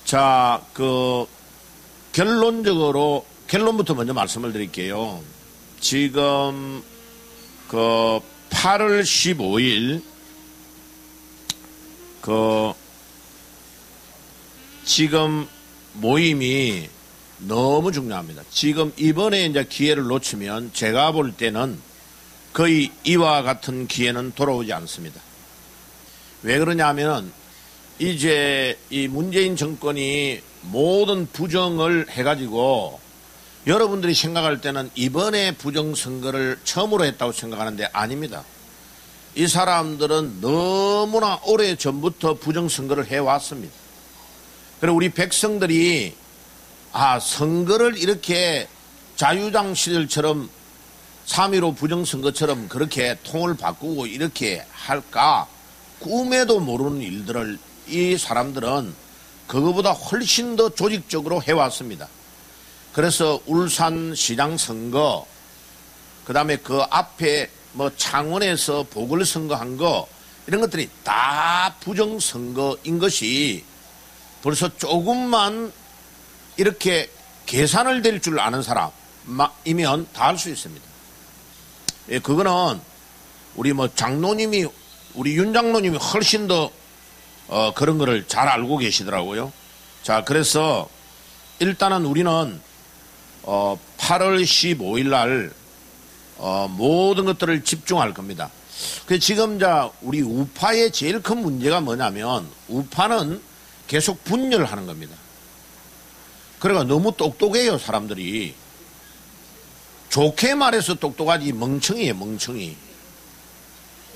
자, 결론부터 먼저 말씀을 드릴게요. 지금 8월 15일 지금 모임이 너무 중요합니다. 지금 이번에 이제 기회를 놓치면 제가 볼 때는 거의 이와 같은 기회는 돌아오지 않습니다. 왜 그러냐면 이제 이 문재인 정권이 모든 부정을 해가지고 여러분들이 생각할 때는 이번에 부정선거를 처음으로 했다고 생각하는데 아닙니다. 이 사람들은 너무나 오래 전부터 부정선거를 해왔습니다. 그리고 우리 백성들이 선거를 이렇게 자유당 시절처럼 3.15 부정선거처럼 그렇게 통을 바꾸고 이렇게 할까 꿈에도 모르는 일들을 이 사람들은 그거보다 훨씬 더 조직적으로 해왔습니다. 그래서 울산시장 선거, 그 다음에 그 앞에 창원에서 보궐선거한 거, 이런 것들이 다 부정선거인 것이 벌써 조금만 이렇게 계산을 될 줄 아는 사람이면 다 할 수 있습니다. 예, 그거는 우리 우리 윤 장로님이 훨씬 더 그런 거를 잘 알고 계시더라고요. 자, 그래서 일단은 우리는 8월 15일 날 모든 것들을 집중할 겁니다. 지금 우리 우파의 제일 큰 문제가 뭐냐면 우파는 계속 분열하는 겁니다. 그러니까 너무 똑똑해요, 사람들이. 좋게 말해서 똑똑하지 멍청이에요, 멍청이.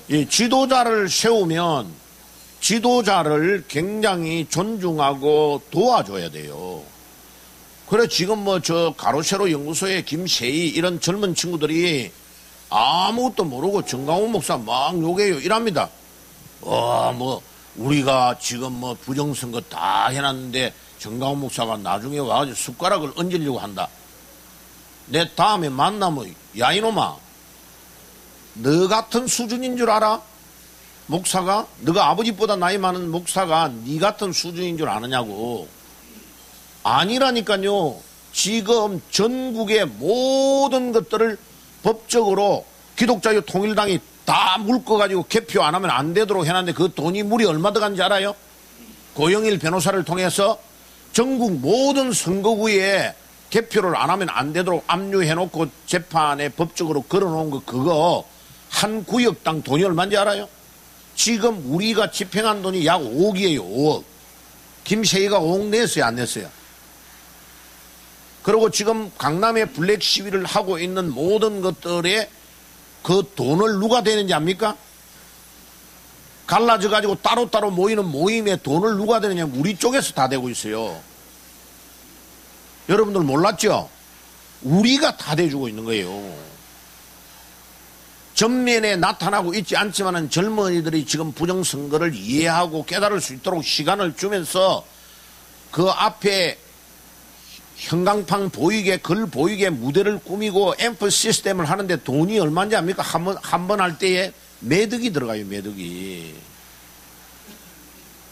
이 지도자를 세우면 지도자를 굉장히 존중하고 도와줘야 돼요. 그래 지금 가로세로 연구소의 김세희 이런 젊은 친구들이 아무것도 모르고 정강훈 목사 막 욕해요. 이랍니다. 우리가 지금 부정선거 다 해놨는데 정강훈 목사가 나중에 와가지고 숟가락을 얹으려고 한다. 내 다음에 만나면 야 이놈아, 너 같은 수준인 줄 알아? 목사가? 너가 아버지보다 나이 많은 목사가 네 같은 수준인 줄 아느냐고. 아니라니까요. 지금 전국의 모든 것들을 법적으로 기독자유 통일당이 다 묶어가지고 개표 안 하면 안 되도록 해놨는데 그 돈이 물이 얼마 들어간지 알아요? 고영일 변호사를 통해서 전국 모든 선거구에 개표를 안 하면 안 되도록 압류해놓고 재판에 법적으로 걸어놓은 거 그거 한 구역당 돈이 얼마인지 알아요? 지금 우리가 집행한 돈이 약 5억이에요. 5억. 김세희가 5억 냈어요, 안 냈어요? 그리고 지금 강남에 블랙 시위를 하고 있는 모든 것들에 그 돈을 누가 대는지 압니까? 갈라져가지고 따로따로 모이는 모임에 돈을 누가 대느냐면 우리 쪽에서 다 대고 있어요. 여러분들 몰랐죠? 우리가 다 대주고 있는 거예요. 전면에 나타나고 있지 않지만은 젊은이들이 지금 부정선거를 이해하고 깨달을 수 있도록 시간을 주면서 그 앞에 형광판 보이게 글 보이게 무대를 꾸미고 앰프 시스템을 하는데 돈이 얼마인지 압니까? 한 번 할 때에 매덕이 들어가요. 매덕이.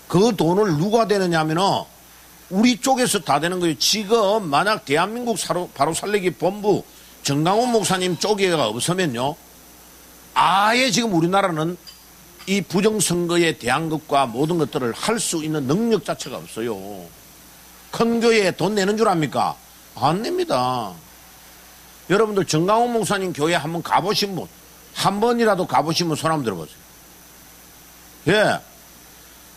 그 돈을 누가 대느냐 하면은 우리 쪽에서 다 되는 거예요. 지금 만약 대한민국 바로 살리기 본부 정강훈 목사님 쪽에가 없으면요, 아예 지금 우리나라는 이 부정선거에 대한 것과 모든 것들을 할 수 있는 능력 자체가 없어요. 큰 교회에 돈 내는 줄 압니까? 안 냅니다. 여러분들 정강훈 목사님 교회 한번 가보신 분, 한 번이라도 가보시면 손 한번 들어보세요. 예.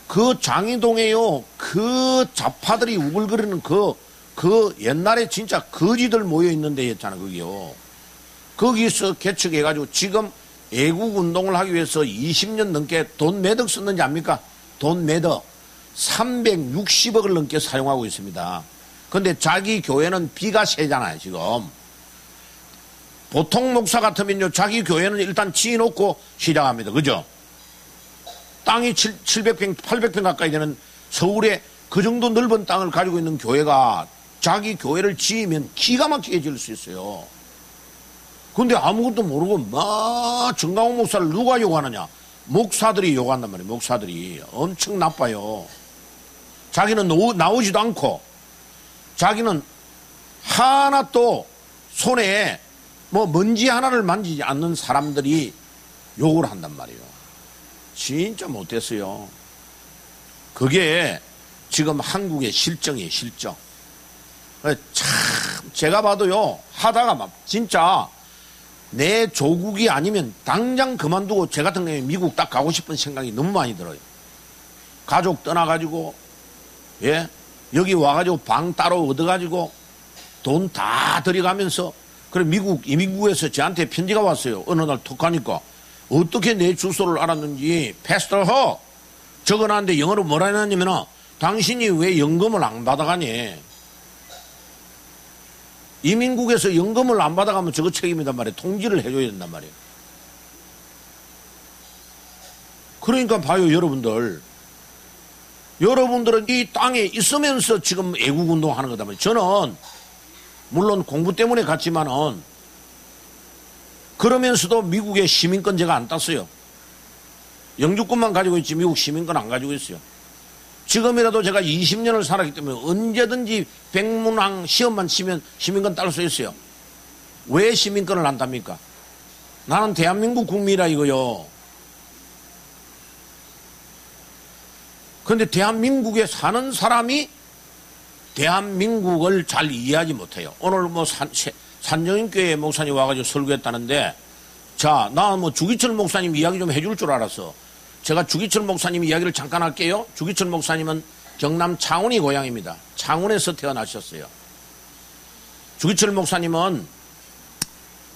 그 장이동에요, 그 좌파들이 우글거리는 그 옛날에 진짜 거지들 모여있는 데였잖아, 거기요. 거기서 개척해가지고 지금 애국운동을 하기 위해서 20년 넘게 돈 매덕 썼는지 압니까? 돈 매덕 360억을 넘게 사용하고 있습니다. 근데 자기 교회는 비가 세잖아요, 지금. 보통 목사 같으면요, 자기 교회는 일단 지어놓고 시작합니다. 그죠? 땅이 700평, 800평 가까이 되는 서울에 그 정도 넓은 땅을 가지고 있는 교회가 자기 교회를 지으면 기가 막히게 지을 수 있어요. 근데 아무것도 모르고 막 정강훈 목사를 누가 욕하느냐? 목사들이 욕한단 말이에요. 목사들이 엄청 나빠요. 자기는 나오지도 않고 자기는 하나 또 손에 뭐 먼지 하나를 만지지 않는 사람들이 욕을 한단 말이에요. 진짜 못됐어요. 그게 지금 한국의 실정이에요, 실정. 참, 제가 봐도요, 하다가 막, 진짜, 내 조국이 아니면 당장 그만두고 제 같은 경우에 미국 딱 가고 싶은 생각이 너무 많이 들어요. 가족 떠나가지고, 예? 여기 와가지고 방 따로 얻어가지고, 돈 다 들여가면서, 그래, 미국, 이민국에서 저한테 편지가 왔어요. 어느 날 톡 하니까. 어떻게 내 주소를 알았는지, 패스터 허! 적어놨는데 영어로 뭐라 해놨냐면, 당신이 왜 연금을 안 받아가니? 이민국에서 연금을 안 받아가면 저거 책임이단 말이에요. 통지를 해줘야 된단 말이에요. 그러니까 봐요, 여러분들. 여러분들은 이 땅에 있으면서 지금 애국운동 하는 거다 말이에요. 저는, 물론 공부 때문에 갔지만은, 그러면서도 미국의 시민권 제가 안 땄어요. 영주권만 가지고 있지 미국 시민권 안 가지고 있어요. 지금이라도 제가 20년을 살았기 때문에 언제든지 백문왕 시험만 치면 시민권 딸 수 있어요. 왜 시민권을 안 탑니까? 나는 대한민국 국민이라 이거요. 그런데 대한민국에 사는 사람이 대한민국을 잘 이해하지 못해요. 오늘 뭐 산정인교회 목사님 와가지고 설교했다는데, 자, 나 뭐 주기철 목사님 이야기 좀 해줄 줄 알았어. 제가 주기철 목사님 이야기를 잠깐 할게요. 주기철 목사님은 경남 창원이 고향입니다. 창원에서 태어나셨어요. 주기철 목사님은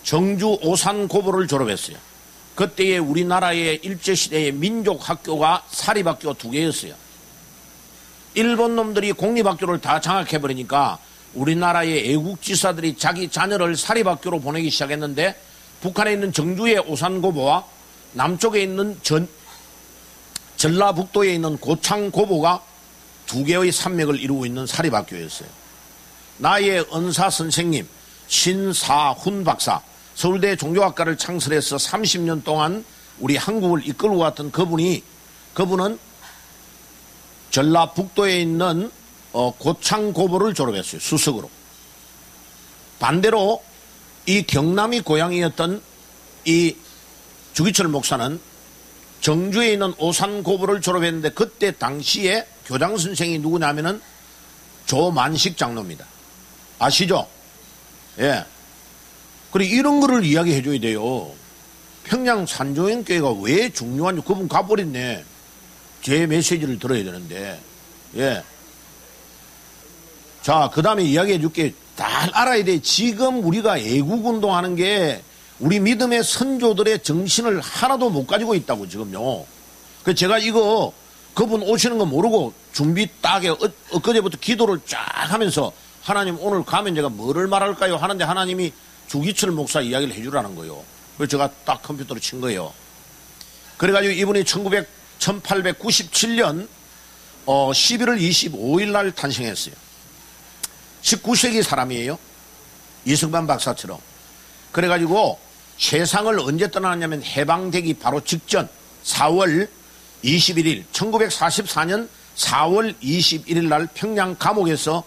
정주 오산고보를 졸업했어요. 그때의 우리나라의 일제시대의 민족학교가 사립학교 2개였어요. 일본 놈들이 공립학교를 다 장악해버리니까 우리나라의 애국지사들이 자기 자녀를 사립학교로 보내기 시작했는데, 북한에 있는 정주의 오산고보와 남쪽에 있는 전라북도에 있는 고창고보가 2개의 산맥을 이루고 있는 사립학교였어요. 나의 은사 선생님 신사훈 박사, 서울대 종교학과를 창설해서 30년 동안 우리 한국을 이끌고 갔던 그분은 전라북도에 있는 고창고보를 졸업했어요. 수석으로. 반대로 이 경남이 고향이었던 이 주기철 목사는 정주에 있는 오산고보를 졸업했는데, 그때 당시에 교장 선생이 누구냐면은 조만식 장로입니다. 아시죠? 예. 그리고 이런 거를 이야기해 줘야 돼요. 평양 산조연교회가 왜 중요한지. 그분 가버렸네. 제 메시지를 들어야 되는데. 예. 자, 그 다음에 이야기해 줄게. 다 알아야 돼. 지금 우리가 애국운동 하는 게 우리 믿음의 선조들의 정신을 하나도 못 가지고 있다고, 지금요. 그 제가 이거, 그분 오시는 거 모르고 준비 딱에 엊그제부터 기도를 쫙 하면서, 하나님 오늘 가면 제가 뭐를 말할까요? 하는데 하나님이 주기철 목사 이야기를 해주라는 거예요. 그래서 제가 딱 컴퓨터로 친 거예요. 그래가지고 이분이 1897년 11월 25일 날 탄생했어요. 19세기 사람이에요. 이승만 박사처럼. 그래가지고 세상을 언제 떠나냐면 해방되기 바로 직전 4월 21일, 1944년 4월 21일 날 평양 감옥에서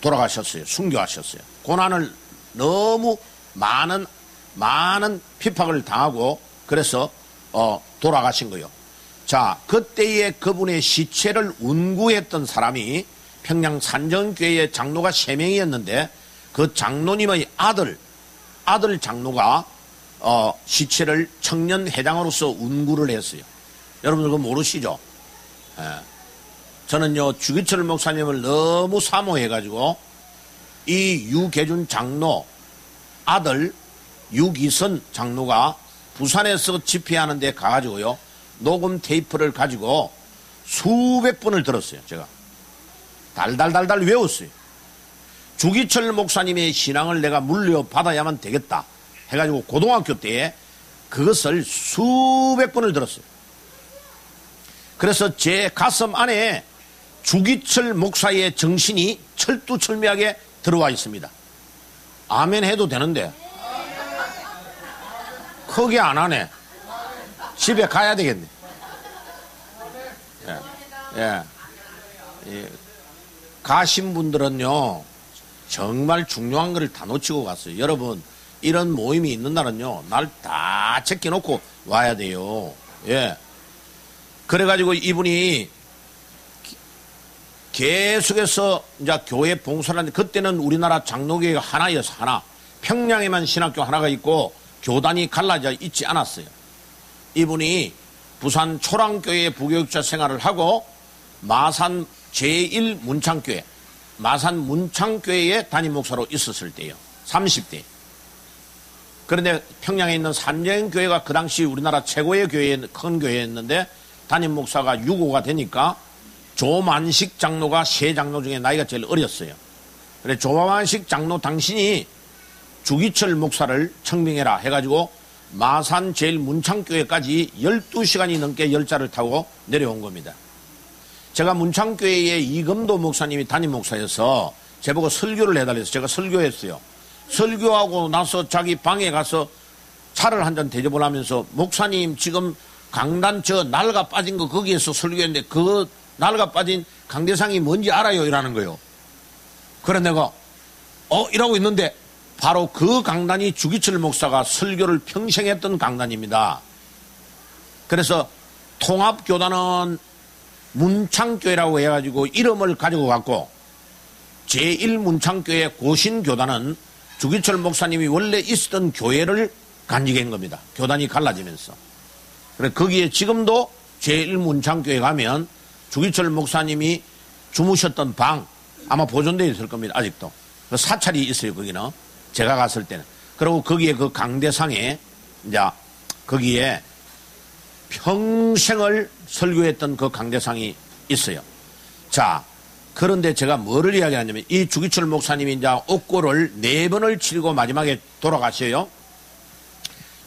돌아가셨어요. 순교하셨어요. 고난을 너무 많은 핍박을 당하고, 그래서 돌아가신 거예요. 자, 그때의 그분의 시체를 운구했던 사람이 평양 산정교회의 장로가 3명이었는데, 그 장로님의 아들 장로가 시체를 청년회장으로서 운구를 했어요. 여러분들 그거 모르시죠? 예. 저는요, 주기철 목사님을 너무 사모해가지고 이 유계준 장로 아들 유기선 장로가 부산에서 집회하는데 가가지고요, 녹음 테이프를 가지고 수백 번을 들었어요. 제가 달달달달 외웠어요. 주기철 목사님의 신앙을 내가 물려받아야만 되겠다 해가지고 고등학교 때에 그것을 수백 번을 들었어요. 그래서 제 가슴 안에 주기철 목사의 정신이 철두철미하게 들어와 있습니다. 아멘 해도 되는데 크게 안 하네. 집에 가야 되겠네. 예. 예. 가신 분들은요, 정말 중요한 걸 다 놓치고 갔어요. 여러분, 이런 모임이 있는 날은요, 날 다 제껴놓고 와야 돼요. 예. 그래가지고 이분이 계속해서 이제 교회 봉사를 하는데, 그때는 우리나라 장로교회가 하나였어, 하나. 평양에만 신학교 하나가 있고 교단이 갈라져 있지 않았어요. 이분이 부산 초랑교회 부교육자 생활을 하고 마산 제1문창교회, 마산 문창교회의 담임 목사로 있었을 때요. 30대. 그런데 평양에 있는 산정교회가 그 당시 우리나라 최고의 교회, 큰 교회였는데 담임 목사가 6호가 되니까 조만식 장로가 세 장로 중에 나이가 제일 어렸어요. 그래 조만식 장로 당신이 주기철 목사를 청빙해라 해가지고 마산 제1문창교회까지 12시간이 넘게 열차를 타고 내려온 겁니다. 제가 문창교회의 이금도 목사님이 담임 목사여서 제보고 설교를 해달래서 제가 설교했어요. 설교하고 나서 자기 방에 가서 차를 한 잔 대접을 하면서 목사님 지금 강단 저 날가 빠진 거 거기에서 설교했는데 그 날가 빠진 강대상이 뭔지 알아요? 이라는 거예요. 그래 내가 이러고 있는데 바로 그 강단이 주기철 목사가 설교를 평생 했던 강단입니다. 그래서 통합교단은 문창교회라고 해가지고 이름을 가지고 갔고 제1문창교회 고신교단은 주기철 목사님이 원래 있었던 교회를 간직한 겁니다. 교단이 갈라지면서. 그래 거기에 지금도 제1문창교회 가면 주기철 목사님이 주무셨던 방 아마 보존되어 있을 겁니다. 아직도. 그 사찰이 있어요. 거기는. 제가 갔을 때는. 그리고 거기에 그 강대상에 이제 거기에 평생을 설교했던 그 강대상이 있어요. 자, 그런데 제가 뭐를 이야기하냐면 이 주기철 목사님이 이제 옥고를 4번을 치르고 마지막에 돌아가셔요.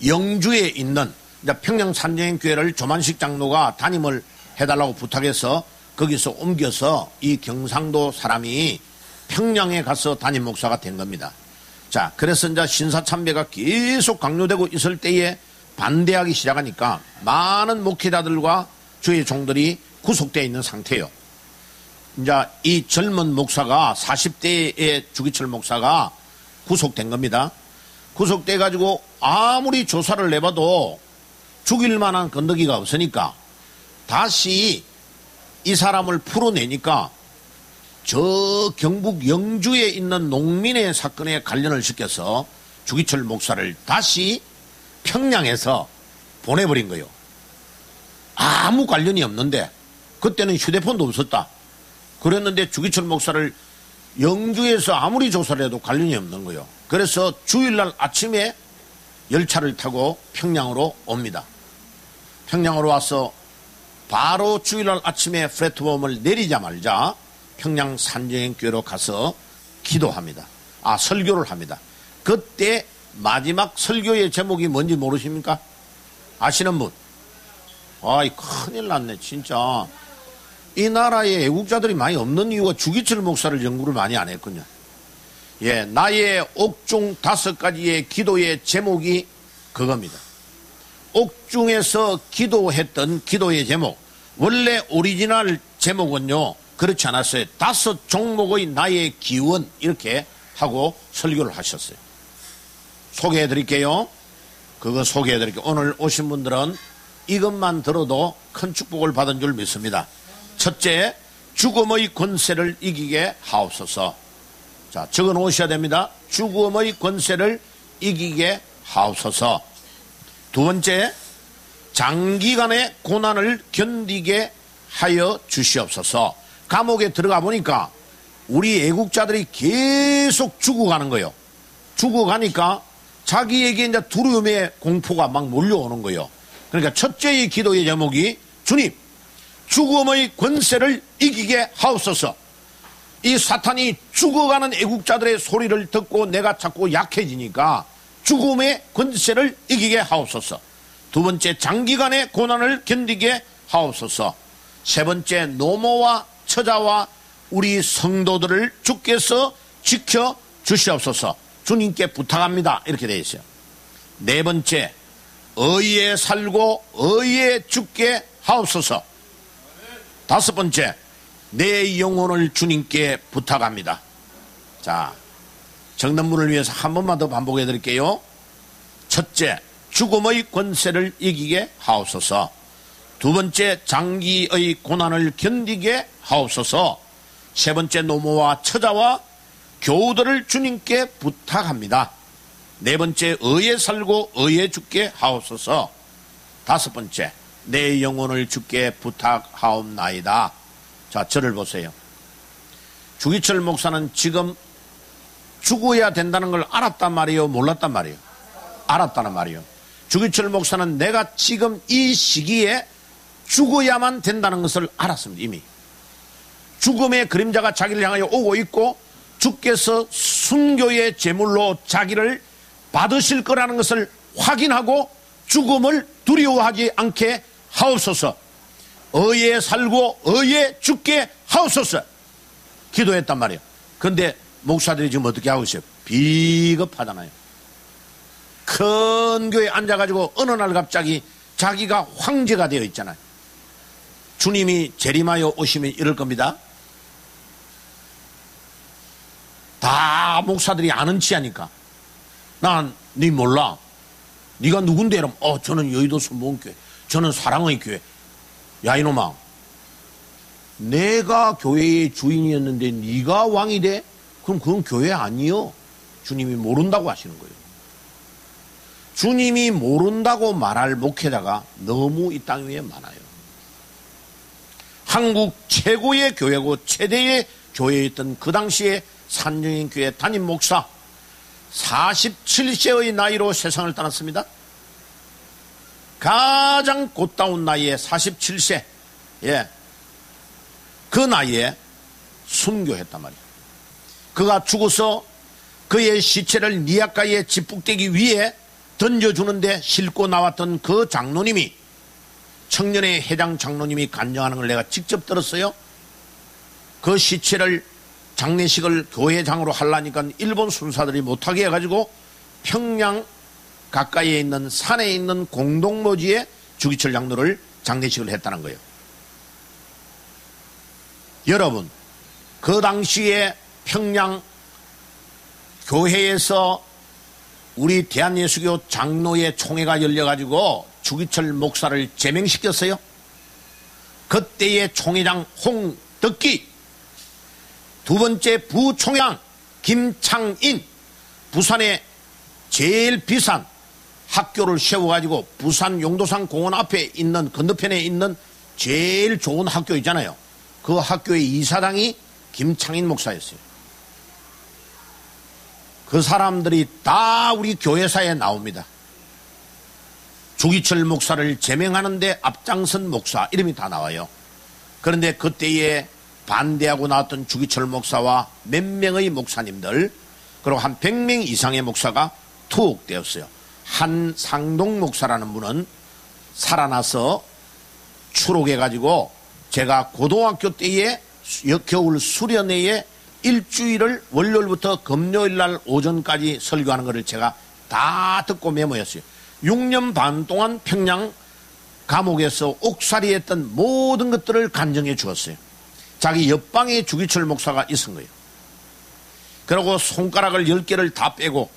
영주에 있는 이제 평양 산정교회를 조만식 장로가 담임을 해달라고 부탁해서 거기서 옮겨서 이 경상도 사람이 평양에 가서 담임 목사가 된 겁니다. 자, 그래서 이제 신사참배가 계속 강요되고 있을 때에 반대하기 시작하니까 많은 목회자들과 주의 종들이 구속되어 있는 상태예요. 이제 이 젊은 목사가 40대의 주기철 목사가 구속된 겁니다. 구속돼 가지고 아무리 조사를 내봐도 죽일 만한 건더기가 없으니까 다시 이 사람을 풀어내니까 저 경북 영주에 있는 농민의 사건에 관련을 시켜서 주기철 목사를 다시 평양에서 보내버린 거예요. 아무 관련이 없는데 그때는 휴대폰도 없었다. 그랬는데 주기철 목사를 영주에서 아무리 조사를 해도 관련이 없는 거예요. 그래서 주일날 아침에 열차를 타고 평양으로 옵니다. 평양으로 와서 바로 주일날 아침에 플랫폼을 내리자마자 평양 산정교회로 가서 기도합니다. 설교를 합니다. 그때 마지막 설교의 제목이 뭔지 모르십니까? 아시는 분? 큰일 났네, 진짜. 이 나라에 애국자들이 많이 없는 이유가 주기철 목사를 연구를 많이 안 했군요. 예, 나의 옥중 5가지의 기도의 제목이 그겁니다. 옥중에서 기도했던 기도의 제목. 원래 오리지널 제목은요, 그렇지 않았어요. 5 종목의 나의 기원, 이렇게 하고 설교를 하셨어요. 소개해 드릴게요. 그거 소개해 드릴게요. 오늘 오신 분들은 이것만 들어도 큰 축복을 받은 줄 믿습니다. 첫째, 죽음의 권세를 이기게 하옵소서. 자, 적어 놓으셔야 됩니다. 죽음의 권세를 이기게 하옵소서. 두 번째, 장기간의 고난을 견디게 하여 주시옵소서. 감옥에 들어가 보니까 우리 애국자들이 계속 죽어가는 거예요. 죽어가니까 자기에게 이제 두려움의 공포가 막 몰려오는 거예요. 그러니까 첫째의 기도의 제목이 주님, 죽음의 권세를 이기게 하옵소서. 이 사탄이 죽어가는 애국자들의 소리를 듣고 내가 자꾸 약해지니까 죽음의 권세를 이기게 하옵소서. 두 번째, 장기간의 고난을 견디게 하옵소서. 세 번째, 노모와 처자와 우리 성도들을 주께서 지켜 주시옵소서. 주님께 부탁합니다. 이렇게 되어 있어요. 네 번째, 의에 살고 의에 죽게 하옵소서. 다섯 번째, 내 영혼을 주님께 부탁합니다. 자, 적는 분을 위해서 한 번만 더 반복해 드릴게요. 첫째, 죽음의 권세를 이기게 하옵소서. 두 번째, 장기의 고난을 견디게 하옵소서. 세 번째, 노모와 처자와 교우들을 주님께 부탁합니다. 네 번째, 의에 살고 의에 죽게 하옵소서. 다섯 번째, 내 영혼을 주께 부탁하옵나이다. 자, 저를 보세요. 주기철 목사는 지금 죽어야 된다는 걸 알았단 말이에요? 몰랐단 말이에요? 알았다는 말이에요. 주기철 목사는 내가 지금 이 시기에 죽어야만 된다는 것을 알았습니다. 이미 죽음의 그림자가 자기를 향하여 오고 있고 주께서 순교의 제물로 자기를 받으실 거라는 것을 확인하고 죽음을 두려워하지 않게 하옵소서. 의에 살고 의에 죽게 하옵소서. 기도했단 말이에요. 그런데 목사들이 지금 어떻게 하고 있어요? 비겁하잖아요. 큰 교회에 앉아가지고 어느 날 갑자기 자기가 황제가 되어 있잖아요. 주님이 재림하여 오시면 이럴 겁니다. 다 목사들이 아는 치하니까 난 네 몰라. 네가 누군데? 이러면 저는 여의도 순복음교회, 저는 사랑의 교회. 야 이놈아, 내가 교회의 주인이었는데 네가 왕이 돼? 그럼 그건 교회 아니요. 주님이 모른다고 하시는 거예요. 주님이 모른다고 말할 목회자가 너무 이 땅 위에 많아요. 한국 최고의 교회고 최대의 교회였던 그 당시에 산정인교회 담임 목사 47세의 나이로 세상을 떠났습니다. 가장 곧다운 나이에 47세, 그 나이에 순교했단 말이에요. 그가 죽어서 그의 시체를 니아가에 집북대기 위에 던져주는데 싣고 나왔던 그 장로님이, 청년의 회장 장로님이 간증하는 걸 내가 직접 들었어요. 그 시체를 장례식을 교회장으로 하려니까 일본 순사들이 못하게 해가지고 평양 가까이에 있는 산에 있는 공동묘지에 주기철 장로를 장례식을 했다는 거예요. 여러분, 그 당시에 평양 교회에서 우리 대한예수교 장로의 총회가 열려가지고 주기철 목사를 제명시켰어요. 그때의 총회장 홍덕기, 두 번째 부총회장 김창인, 부산에 제일 비싼 학교를 세워가지고 부산 용도산 공원 앞에 있는 건너편에 있는 제일 좋은 학교 있잖아요. 그 학교의 이사장이 김창인 목사였어요. 그 사람들이 다 우리 교회사에 나옵니다. 주기철 목사를 제명하는데 앞장선 목사 이름이 다 나와요. 그런데 그때에 반대하고 나왔던 주기철 목사와 몇 명의 목사님들, 그리고 한 100명 이상의 목사가 투옥되었어요. 한상동 목사라는 분은 살아나서 추록해가지고 제가 고등학교 때에 겨울 수련회에 일주일을 월요일부터 금요일 날 오전까지 설교하는 것을 제가 다 듣고 메모했어요. 6년 반 동안 평양 감옥에서 옥살이 했던 모든 것들을 간증해 주었어요. 자기 옆방에 주기철 목사가 있은 거예요. 그리고 손가락을 10개를 다 빼고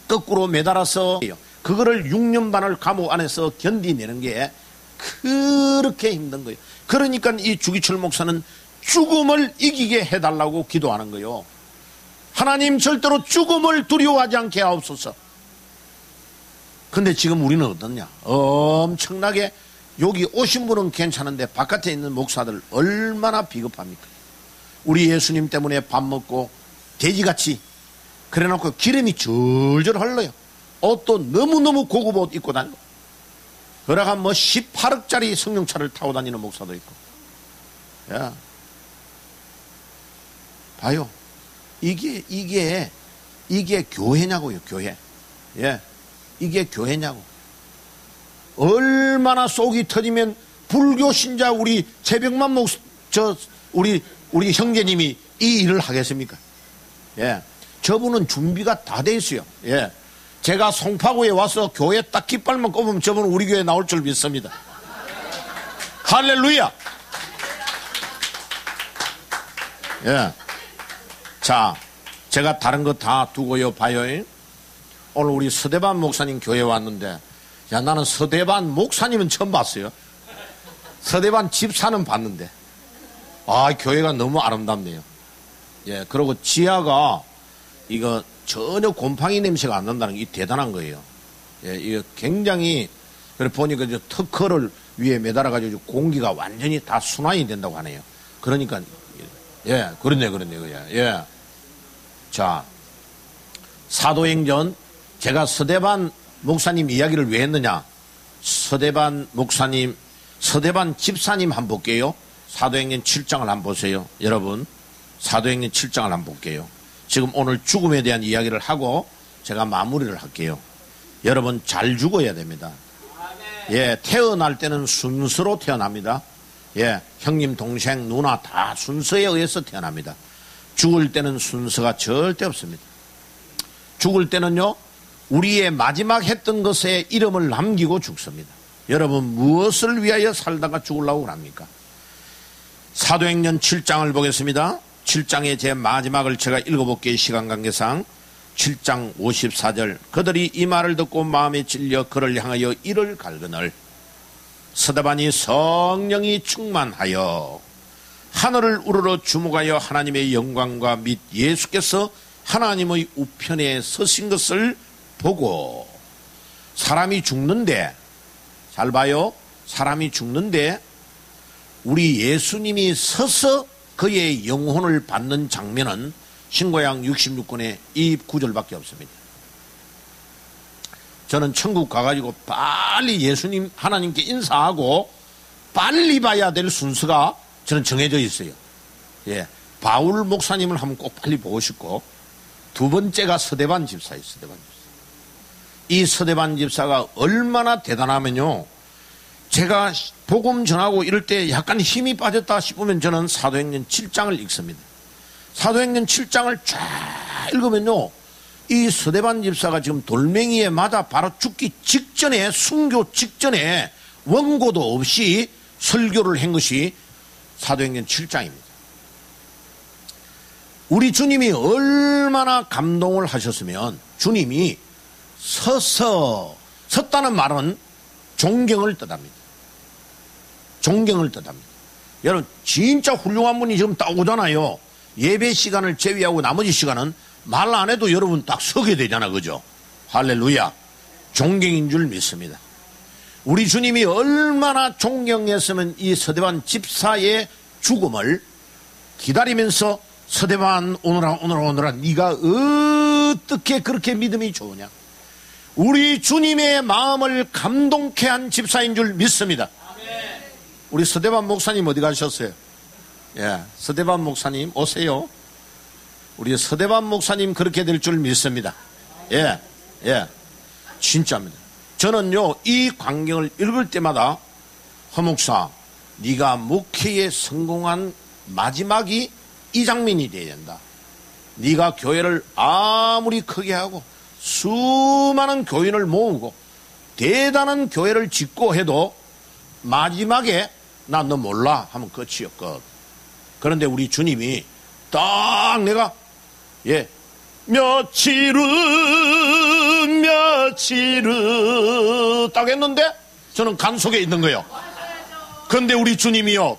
거꾸로 매달아서 그거를 6년 반을 감옥 안에서 견디내는 게 그렇게 힘든 거예요. 그러니까 이 주기철 목사는 죽음을 이기게 해달라고 기도하는 거예요. 하나님, 절대로 죽음을 두려워하지 않게 하옵소서. 근데 지금 우리는 어떻냐? 엄청나게 여기 오신 분은 괜찮은데 바깥에 있는 목사들 얼마나 비겁합니까? 우리 예수님 때문에 밥 먹고 돼지같이 그래놓고 기름이 절절 흘러요. 옷도 너무너무 고급 옷 입고 다니고, 그러가 뭐 18억짜리 승용차를 타고 다니는 목사도 있고. 야, 봐요. 이게 교회냐고요, 교회. 이게 교회냐고. 얼마나 속이 터지면 불교 신자 우리 최병만 우리 형제님이 이 일을 하겠습니까? 저분은 준비가 다 돼 있어요. 제가 송파구에 와서 교회 딱 깃발만 꼽으면 저분은 우리 교회에 나올 줄 믿습니다. 할렐루야! 예. 자, 제가 다른 거 다 두고요 봐요. 오늘 우리 서대반 목사님 교회 왔는데, 야, 나는 서대반 목사님은 처음 봤어요. 서대반 집사는 봤는데, 아, 교회가 너무 아름답네요. 예, 그리고 지하가 이거 전혀 곰팡이 냄새가 안 난다는 게 대단한 거예요. 예, 이거 굉장히, 그래 보니까 이제 특허를 위에 매달아가지고 공기가 완전히 다 순환이 된다고 하네요. 그러니까, 예, 그렇네. 예. 자, 사도행전, 제가 서대반 목사님 이야기를 왜 했느냐? 서대반 목사님, 서대반 집사님 한번 볼게요. 사도행전 7장을 한번 보세요. 여러분, 사도행전 7장을 한번 볼게요. 지금 오늘 죽음에 대한 이야기를 하고 제가 마무리를 할게요. 여러분, 잘 죽어야 됩니다. 예, 태어날 때는 순서로 태어납니다. 예, 형님, 동생, 누나 다 순서에 의해서 태어납니다. 죽을 때는 순서가 절대 없습니다. 죽을 때는요, 우리의 마지막 했던 것에 이름을 남기고 죽습니다. 여러분, 무엇을 위하여 살다가 죽으려고 합니까? 사도행전 7장을 보겠습니다. 7장의 제 마지막을 제가 읽어볼게요. 시간 관계상. 7장 54절. 그들이 이 말을 듣고 마음에 찔려 그를 향하여 이를 갈그늘 서대반이 성령이 충만하여 하늘을 우러러 주목하여 하나님의 영광과 및 예수께서 하나님의 우편에 서신 것을 보고, 사람이 죽는데, 잘 봐요, 사람이 죽는데 우리 예수님이 서서 그의 영혼을 받는 장면은 신고양 66권에 이 구절밖에 없습니다. 저는 천국 가가지고 빨리 예수님 하나님께 인사하고 빨리 봐야 될 순서가 저는 정해져 있어요. 예, 바울 목사님을 한번 꼭 빨리 보고 싶고, 두 번째가 서대반 집사예요. 서대반 집사. 이 서대반 집사가 얼마나 대단하면요, 제가 복음 전하고 이럴 때 약간 힘이 빠졌다 싶으면 저는 사도행전 7장을 읽습니다. 사도행전 7장을 쫙 읽으면요, 이 서대반 집사가 지금 돌멩이에 맞아 바로 죽기 직전에, 순교 직전에 원고도 없이 설교를 한 것이 사도행전 7장입니다. 우리 주님이 얼마나 감동을 하셨으면, 주님이 섰다는 말은 존경을 뜻합니다. 존경을 뜻합니다. 여러분, 진짜 훌륭한 분이 지금 딱 오잖아요. 예배 시간을 제외하고 나머지 시간은 말 안 해도 여러분 딱 서게 되잖아, 그죠? 할렐루야. 존경인 줄 믿습니다. 우리 주님이 얼마나 존경했으면 이 서대반 집사의 죽음을 기다리면서, 서대반 오너라 네가 어떻게 그렇게 믿음이 좋으냐, 우리 주님의 마음을 감동케 한 집사인 줄 믿습니다. 우리 서대반 목사님 어디 가셨어요? 예, 서대반 목사님 오세요. 우리 서대반 목사님 그렇게 될 줄 믿습니다. 예, 진짜입니다. 저는요, 이 광경을 읽을 때마다, 허 목사, 네가 목회에 성공한 마지막이 이 장면이 되어야 된다. 네가 교회를 아무리 크게 하고 수많은 교인을 모으고 대단한 교회를 짓고 해도 마지막에 나 너 몰라 하면 끝이었거든. 그런데 우리 주님이 딱 내가 며칠은 딱 했는데 저는 간 속에 있는 거예요. 그런데 우리 주님이요,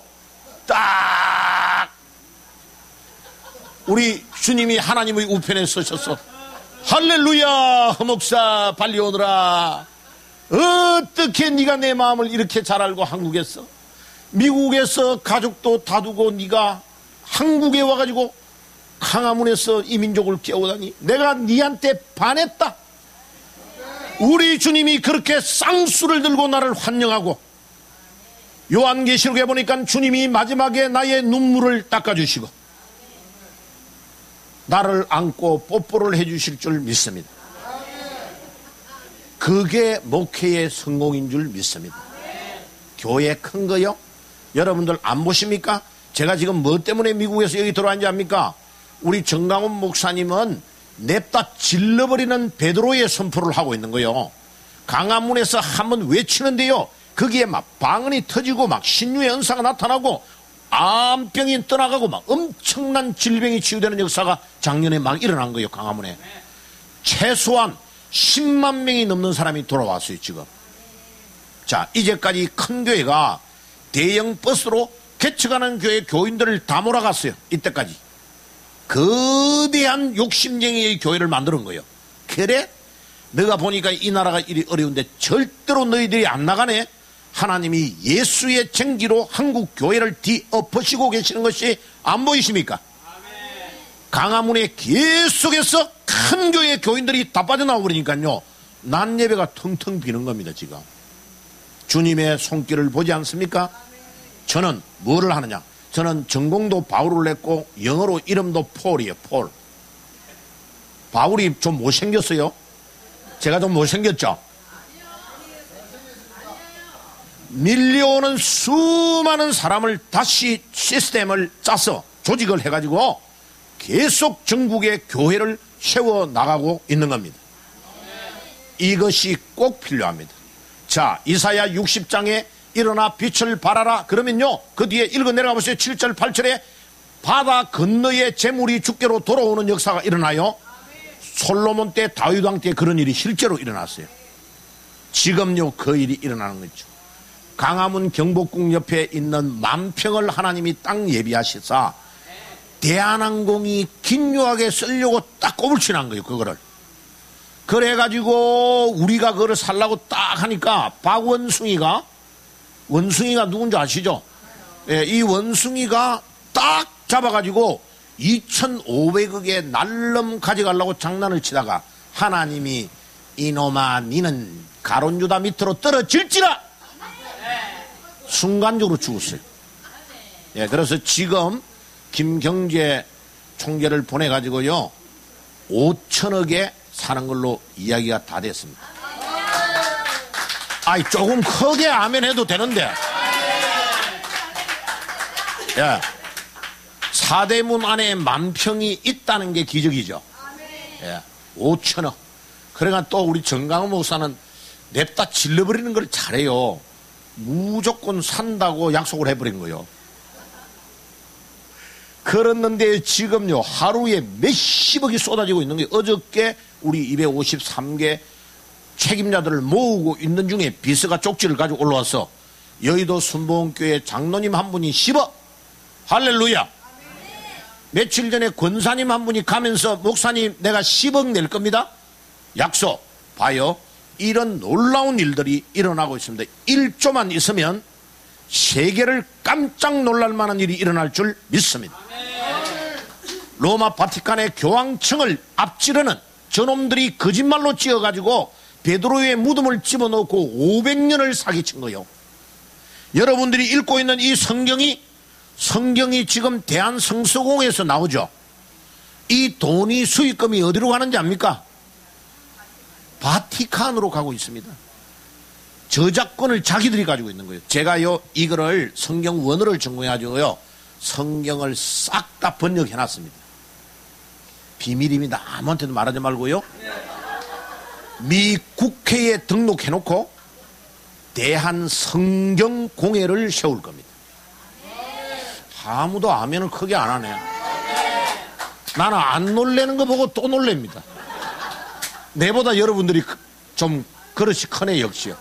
딱 우리 주님이 하나님의 우편에 서셨어. 할렐루야, 허목사 빨리 오너라. 어떻게 네가 내 마음을 이렇게 잘 알고 한국에서, 미국에서 가족도 다 두고 네가 한국에 와가지고 강화문에서 이 민족을 깨우다니 내가 네한테 반했다. 우리 주님이 그렇게 쌍수를 들고 나를 환영하고, 요한계시록에 보니까 주님이 마지막에 나의 눈물을 닦아주시고 나를 안고 뽀뽀를 해주실 줄 믿습니다. 그게 목회의 성공인 줄 믿습니다. 교회 큰 거요? 여러분들 안 보십니까? 제가 지금 뭐 때문에 미국에서 여기 들어왔는지 압니까? 우리 정강훈 목사님은 냅다 질러버리는 베드로의 선포를 하고 있는 거예요. 강화문에서 한번 외치는데요, 거기에 막 방언이 터지고 막 신유의 은사가 나타나고 암병이 떠나가고 막 엄청난 질병이 치유되는 역사가 작년에 막 일어난 거예요. 강화문에. 최소한 10만 명이 넘는 사람이 돌아왔어요. 지금. 자, 이제까지 큰 교회가 대형 버스로 개척하는 교회 교인들을 다 몰아갔어요. 이때까지. 거대한 욕심쟁이의 교회를 만드는 거예요. 그래? 내가 보니까 이 나라가 이리 어려운데 절대로 너희들이 안 나가네? 하나님이 예수의 쟁기로 한국 교회를 뒤엎으시고 계시는 것이 안 보이십니까? 강화문에 계속해서 큰 교회 교인들이 다 빠져나와 버리니까요. 낮 예배가 텅텅 비는 겁니다. 지금. 주님의 손길을 보지 않습니까? 저는 뭐를 하느냐? 저는 전공도 바울을 냈고 영어로 이름도 폴이에요. 폴. 바울이 좀 못생겼어요? 제가 좀 못생겼죠? 밀려오는 수많은 사람을 다시 시스템을 짜서 조직을 해가지고 계속 전국의 교회를 세워나가고 있는 겁니다. 이것이 꼭 필요합니다. 자, 이사야 60장에 일어나 빛을 발하라 그러면요, 그 뒤에 읽어 내려가 보세요. 7절 8절에 바다 건너에 재물이 주께로 돌아오는 역사가 일어나요. 솔로몬 때, 다윗 왕 때 그런 일이 실제로 일어났어요. 지금요 그 일이 일어나는 거죠. 강화문 경복궁 옆에 있는 만평을 하나님이 딱 예비하시사 대한항공이 긴요하게 쓰려고 딱 꼬불치난 거예요. 그거를. 그래가지고 우리가 그거를 살라고 딱 하니까 박원숭이가, 원숭이가 누군지 아시죠? 예, 이 원숭이가 딱 잡아가지고 2,500억에 날름 가져가려고 장난을 치다가 하나님이 이놈아 니는 가론유다 밑으로 떨어질지라 순간적으로 죽었어요. 예, 그래서 지금 김경재 총재를 보내가지고요 5천억에 사는 걸로 이야기가 다 됐습니다. 아이, 조금 크게 아멘 해도 되는데. 예. 사대문 안에 만평이 있다는 게 기적이죠. 예. 5천억. 그러니까 또 우리 정강호 목사는 냅다 질러버리는 걸 잘해요. 무조건 산다고 약속을 해버린 거예요. 그랬는데 지금요 하루에 몇십억이 쏟아지고 있는 게, 어저께 우리 253개 책임자들을 모으고 있는 중에 비서가 쪽지를 가지고 올라와서 여의도 순복음교회 장로님 한 분이 10억, 할렐루야. 며칠 전에 권사님 한 분이 가면서 목사님 내가 10억 낼 겁니다. 약속. 봐요. 이런 놀라운 일들이 일어나고 있습니다. 1조만 있으면 세계를 깜짝 놀랄 만한 일이 일어날 줄 믿습니다. 로마 바티칸의 교황청을 앞지르는 저놈들이 거짓말로 지어가지고 베드로의 무덤을 집어넣고 500년을 사기친 거예요. 여러분들이 읽고 있는 이 성경이 지금 대한성서공에서 나오죠. 이 돈이 수익금이 어디로 가는지 압니까? 바티칸으로 가고 있습니다. 저작권을 자기들이 가지고 있는 거예요. 제가요 이거를 성경 원어를 전공해가지고요 성경을 싹 다 번역해 놨습니다. 비밀입니다. 아무한테도 말하지 말고요. 미 국회에 등록해 놓고 대한성경공회를 세울 겁니다. 아무도 아멘을 크게 안 하네. 나는 안 놀래는 거 보고 또 놀랍니다. 내보다 여러분들이 좀 그릇이 크네 역시요.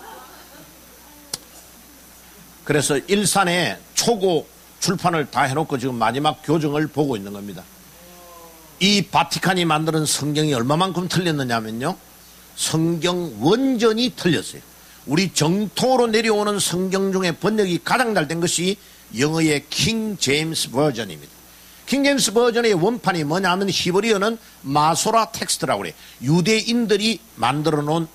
그래서 일산에 초고 출판을 다 해놓고 지금 마지막 교정을 보고 있는 겁니다. 이 바티칸이 만드는 성경이 얼마만큼 틀렸느냐면요, 성경 원전이 틀렸어요. 우리 정통으로 내려오는 성경 중에 번역이 가장 잘 된 것이 영어의 킹 제임스 버전입니다. 킹 제임스 버전의 원판이 뭐냐면 히브리어는 마소라 텍스트라고 그래요. 유대인들이 만들어 놓은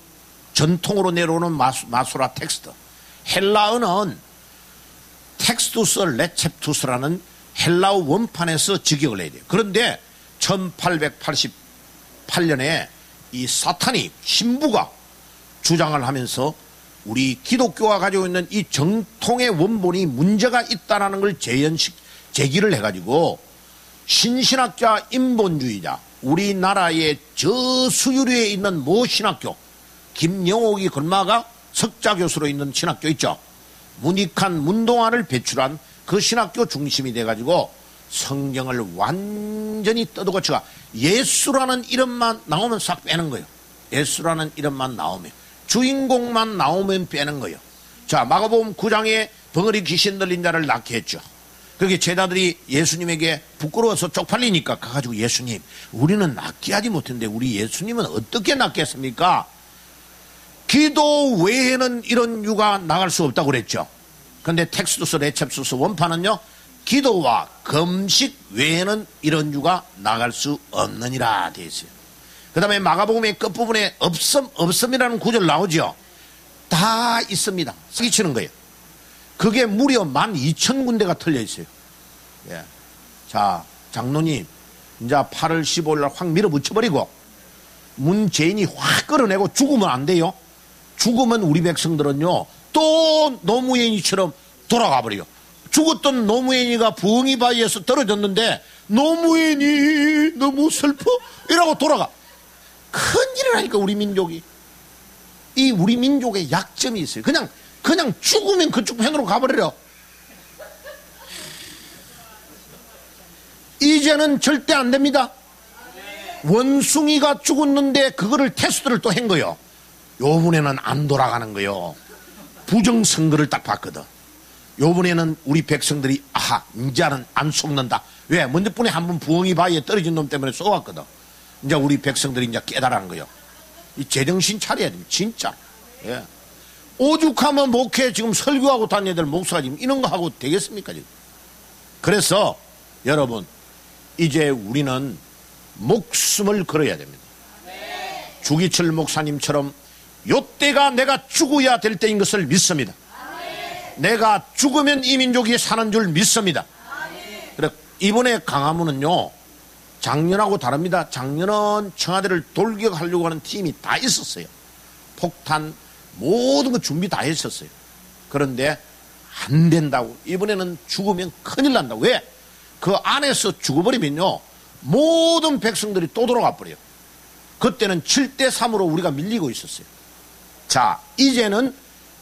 전통으로 내려오는 마소라 텍스트. 헬라어는 텍스투스 레첵투스라는 헬라어 원판에서 직역을 해야 돼요. 그런데 1888년에 이 사탄이 신부가 주장을 하면서 우리 기독교가 가지고 있는 이 정통의 원본이 문제가 있다는 걸 제기를 해가지고 신신학자, 인본주의자, 우리나라의 저수유리에 있는 모 신학교, 김영옥이 건마가 석자 교수로 있는 신학교 있죠. 문익한 문동환을 배출한 그 신학교 중심이 돼가지고 성경을 완전히 뜯어고쳐가 예수라는 이름만 나오면 싹 빼는 거예요. 예수라는 이름만 나오면, 주인공만 나오면 빼는 거예요. 자, 마가복음 9장에 벙어리 귀신 들린 자를 낫게 했죠. 그렇게 제자들이 예수님에게 부끄러워서 쪽팔리니까 가가지고 예수님, 우리는 낫게 하지 못했는데 우리 예수님은 어떻게 낫겠습니까? 기도 외에는 이런 유가 나갈 수 없다고 그랬죠. 그런데 텍스투스 레첵수스 원판은요, 기도와 금식 외에는 이런 유가 나갈 수 없느니라 되어 있어요. 그 다음에 마가복음의 끝부분에 없음이라는 구절 나오죠. 다 있습니다. 사기치는 거예요. 그게 무려 12,000군데가 틀려 있어요. 예. 자, 장로님, 이제 8월 15일 날 확 밀어붙여버리고 문재인이 확 끌어내고 죽으면 안 돼요. 죽으면 우리 백성들은요, 또 노무현이처럼 돌아가 버려요. 죽었던 노무현이가 부엉이 바위에서 떨어졌는데 노무현이 너무 슬퍼? 이라고 돌아가. 큰일을 하니까 우리 민족이. 이 우리 민족의 약점이 있어요. 그냥 죽으면 그쪽 편으로 가버려. 이제는 절대 안 됩니다. 원숭이가 죽었는데 그거를 테스트를 또 한 거예요. 요번에는 안 돌아가는 거예요. 부정선거를 딱 봤거든. 요번에는 우리 백성들이 아하, 이제는 안 속는다. 왜? 먼저 분에 한 번 부엉이 바위에 떨어진 놈 때문에 쏘았거든. 이제 우리 백성들이 이제 깨달은 거예요. 이 제정신 차려야 됩니다. 진짜. 예. 오죽하면 목회 지금 설교하고 다니는 애들 목사가 지금 이런 거 하고 되겠습니까, 지금? 그래서 여러분, 이제 우리는 목숨을 걸어야 됩니다. 주기철 목사님처럼 요때가 내가 죽어야 될 때인 것을 믿습니다. 내가 죽으면 이 민족이 사는 줄 믿습니다. 그래, 이번에 강화문은요, 작년하고 다릅니다. 작년은 청와대를 돌격하려고 하는 팀이 다 있었어요. 폭탄, 모든 거 준비 다 했었어요. 그런데 안 된다고. 이번에는 죽으면 큰일 난다고. 왜? 그 안에서 죽어버리면요, 모든 백성들이 또 돌아가 버려요. 그때는 7대3으로 우리가 밀리고 있었어요. 자, 이제는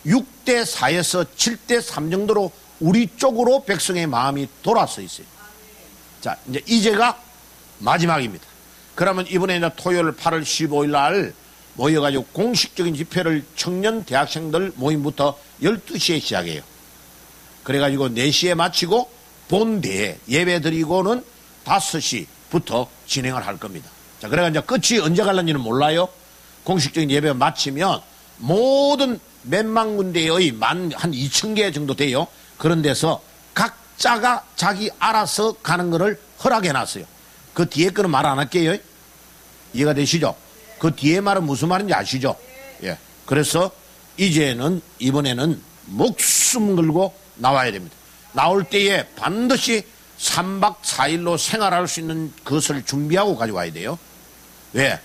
6대4에서 7대3 정도로 우리 쪽으로 백성의 마음이 돌아서 있어요. 자, 이제가 마지막입니다. 그러면 이번에 이제 토요일 8월 15일 날 모여가지고 공식적인 집회를 청년 대학생들 모임부터 12시에 시작해요. 그래가지고 4시에 마치고 본대에 예배 드리고는 5시부터 진행을 할 겁니다. 자, 그래가 이제 끝이 언제 갈는지는 몰라요. 공식적인 예배가 마치면 모든 몇만 군데의 한 2,000개 정도 돼요. 그런 데서 각자가 자기 알아서 가는 거를 허락해 놨어요. 그 뒤에 거는 말 안 할게요. 이해가 되시죠? 그 뒤에 말은 무슨 말인지 아시죠? 예. 그래서 이번에는 목숨 걸고 나와야 됩니다. 나올 때에 반드시 3박 4일로 생활할 수 있는 것을 준비하고 가져와야 돼요. 왜?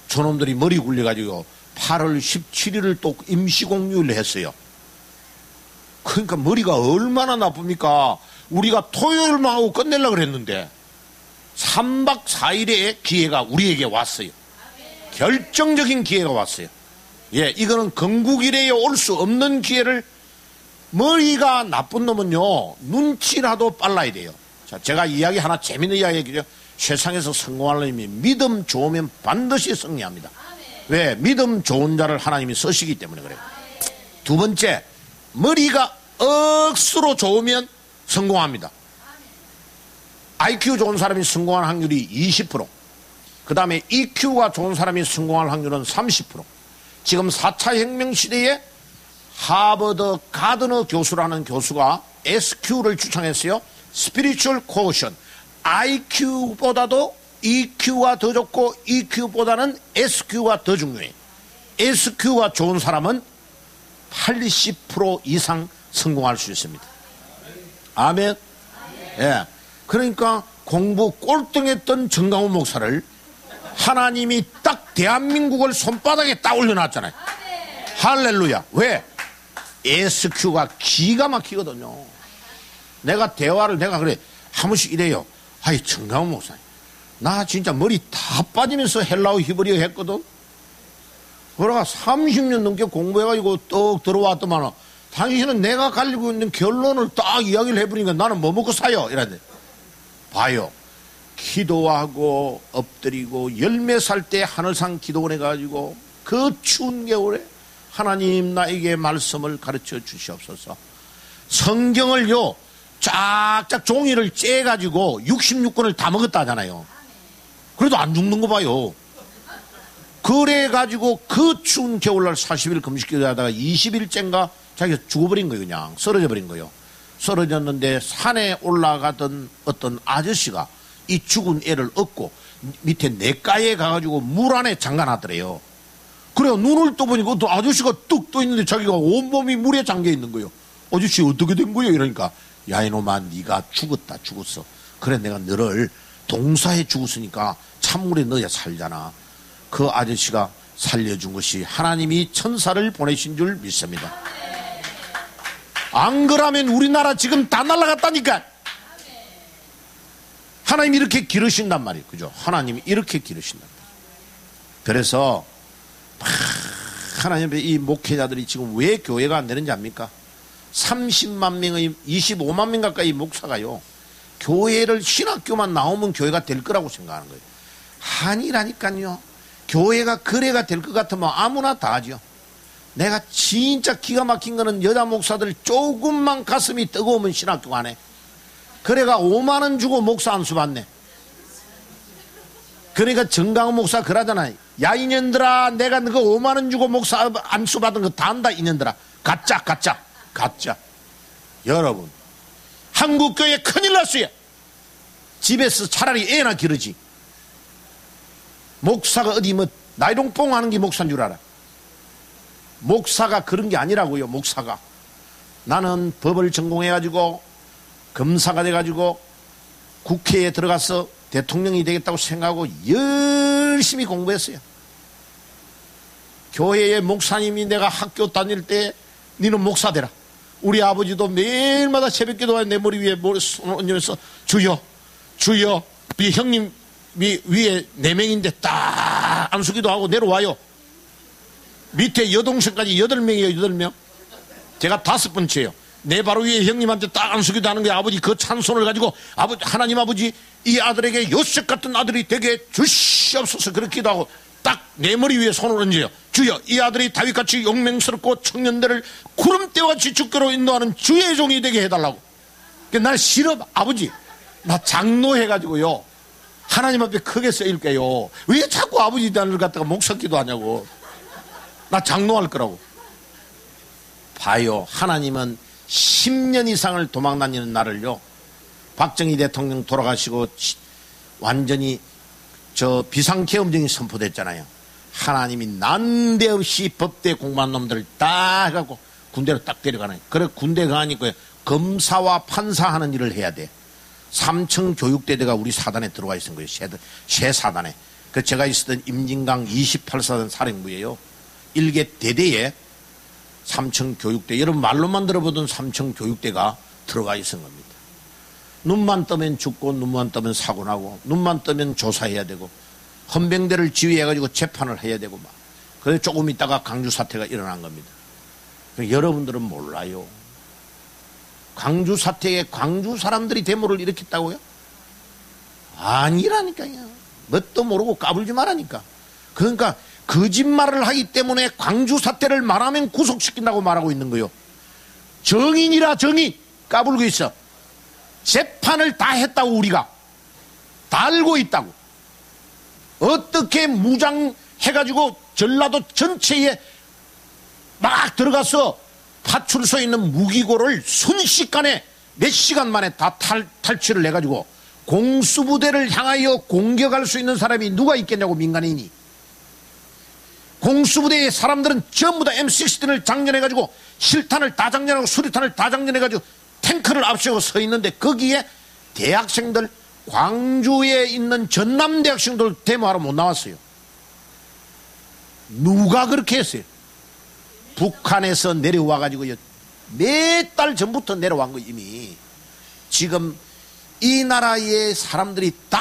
저놈들이 머리 굴려가지고 8월 17일을 또 임시공휴일을 했어요. 그러니까 머리가 얼마나 나쁩니까? 우리가 토요일만 하고 끝내려고 그랬는데 3박 4일의 기회가 우리에게 왔어요. 결정적인 기회가 왔어요. 예, 이거는 건국 이래에 올 수 없는 기회를, 머리가 나쁜 놈은요, 눈치라도 빨라야 돼요. 자, 제가 이야기 하나, 재밌는 이야기 얘기죠. 세상에서 성공하려면 믿음 좋으면 반드시 승리합니다. 왜? 믿음 좋은 자를 하나님이 쓰시기 때문에 그래요. 두 번째, 머리가 억수로 좋으면 성공합니다. IQ 좋은 사람이 성공할 확률이 20%. 그 다음에 EQ가 좋은 사람이 성공할 확률은 30%. 지금 4차 혁명 시대에 하버드 가드너 교수라는 교수가 SQ를 추천했어요. Spiritual Quotient. IQ보다도 EQ가 더 좋고 EQ보다는 SQ가 더 중요해. SQ가 좋은 사람은 80% 이상 성공할 수 있습니다. 아멘. 예. 그러니까 공부 꼴등했던 정강훈 목사를 하나님이 딱 대한민국을 손바닥에 딱 올려놨잖아요. 할렐루야. 왜? SQ가 기가 막히거든요. 내가 그래 한 번씩 이래요. 아이, 정강훈 목사님, 나 진짜 머리 다 빠지면서 헬라어 히브리어 했거든. 그러가 30년 넘게 공부해가지고 떡 들어왔더만 당신은 내가 가지고 있는 결론을 딱 이야기를 해버리니까 나는 뭐 먹고 사요? 이러는데. 봐요. 기도하고 엎드리고 열매 살 때 하늘상 기도원에 가지고 그 추운 겨울에 하나님 나에게 말씀을 가르쳐 주시옵소서. 성경을요 쫙쫙 종이를 째가지고 66권을 다 먹었다 하잖아요. 그래도 안 죽는 거 봐요. 그래가지고 그 추운 겨울날 40일 금식기도 하다가 20일째인가 자기가 죽어버린 거예요. 그냥 쓰러져 버린 거예요. 쓰러졌는데 산에 올라가던 어떤 아저씨가 이 죽은 애를 얻고 밑에 냇가에 가가지고 물 안에 잠가놨더래요. 그래요. 눈을 떠보니까 또 아저씨가 뚝 떠 있는데 자기가 온몸이 물에 잠겨 있는 거예요. 아저씨 어떻게 된 거예요? 이러니까 야 이놈아 네가 죽었어. 그래 내가 너를 동사에 죽었으니까 찬물에 넣어야 살잖아. 그 아저씨가 살려준 것이 하나님이 천사를 보내신 줄 믿습니다. 안 그러면 우리나라 지금 다 날아갔다니까. 하나님이 이렇게 기르신단 말이에요. 그죠? 하나님이 이렇게 기르신단 말이에요. 그래서 하나님의 이 목회자들이 지금 왜 교회가 안 되는지 압니까? 30만 명의 25만 명 가까이 목사가요 교회를 신학교만 나오면 교회가 될 거라고 생각하는 거예요. 아니라니까요. 교회가 거래가 될 것 같으면 아무나 다 하죠. 내가 진짜 기가 막힌 거는 여자 목사들 조금만 가슴이 뜨거우면 신학교 안 해. 그래가 5만 원 주고 목사 안수 받네. 그러니까 정강훈 목사 그러잖아요. 야 이년들아 내가 그 5만 원 주고 목사 안수 받은 거 다 안다 이년들아. 가짜. 여러분 한국교회 큰일 났어요. 집에서 차라리 애나 기르지. 목사가 어디 뭐 나이롱뽕 하는 게 목사인 줄 알아. 목사가 그런 게 아니라고요. 목사가 나는 법을 전공해가지고 검사가 돼가지고 국회에 들어가서 대통령이 되겠다고 생각하고 열심히 공부했어요. 교회의 목사님이 내가 학교 다닐 때 니는 목사 되라. 우리 아버지도 매일마다 새벽기도에 내 머리 위에 손을 얹으면서 주여 우리 형님 위에 4명인데 딱 안수기도 하고 내려와요. 밑에 여동생까지 8명이에요. 8명. 제가 5번째예요. 내 바로 위에 형님한테 딱 안수기도 하는 거예요. 아버지 그 찬송을 가지고 하나님 아버지 이 아들에게 요셉 같은 아들이 되게 주시옵소서 그렇기도 하고 딱 내 머리 위에 손을 얹어요. 주여 이 아들이 다윗같이 용맹스럽고 청년들을 구름대와 같이 주께로 인도하는 주의 종이 되게 해달라고. 날 싫어. 아버지 나 장로해가지고요 하나님 앞에 크게 쓰일게요. 왜 자꾸 아버지 단을 갖다가 목사 기도하냐고. 나 장로할 거라고. 봐요. 하나님은 10년 이상을 도망다니는 나를요 박정희 대통령 돌아가시고 완전히 저 비상계엄령이 선포됐잖아요. 하나님이 난데없이 법대 공부한 놈들을 딱 해갖고 군대로 딱 데려가는. 그래 군대 가니까 검사와 판사하는 일을 해야 돼. 삼청 교육대대가 우리 사단에 들어와 있는 거예요. 새 사단에. 그 제가 있었던 임진강 28사단 사령부예요. 일개 대대에 삼청 교육대, 여러분 말로만 들어보던 삼청 교육대가 들어가 있은 겁니다. 눈만 뜨면 죽고 눈만 뜨면 사고 나고 눈만 뜨면 조사해야 되고 헌병대를 지휘해가지고 재판을 해야 되고 막. 그래서 조금 있다가 강주 사태가 일어난 겁니다. 여러분들은 몰라요. 강주 사태에 광주 사람들이 데모를 일으켰다고요? 아니라니까요. 뭣도 모르고 까불지 말라니까. 그러니까 거짓말을 하기 때문에 광주 사태를 말하면 구속시킨다고 말하고 있는 거예요. 정인이라 정의 까불고 있어. 재판을 다 했다고 우리가 다 알고 있다고. 어떻게 무장해가지고 전라도 전체에 막 들어가서 파출소에 있는 무기고를 순식간에 몇 시간 만에 다 탈취를 해가지고 공수부대를 향하여 공격할 수 있는 사람이 누가 있겠냐고. 민간인이. 공수부대의 사람들은 전부 다 M16을 장전해가지고 실탄을 다 장전하고 수류탄을 다 장전해가지고 탱크를 앞세우고 서 있는데 거기에 대학생들, 광주에 있는 전남대학생들 데모하러 못 나왔어요. 누가 그렇게 했어요? 북한에서 내려와가지고 몇 달 전부터 내려온 거 이미. 지금 이 나라의 사람들이 다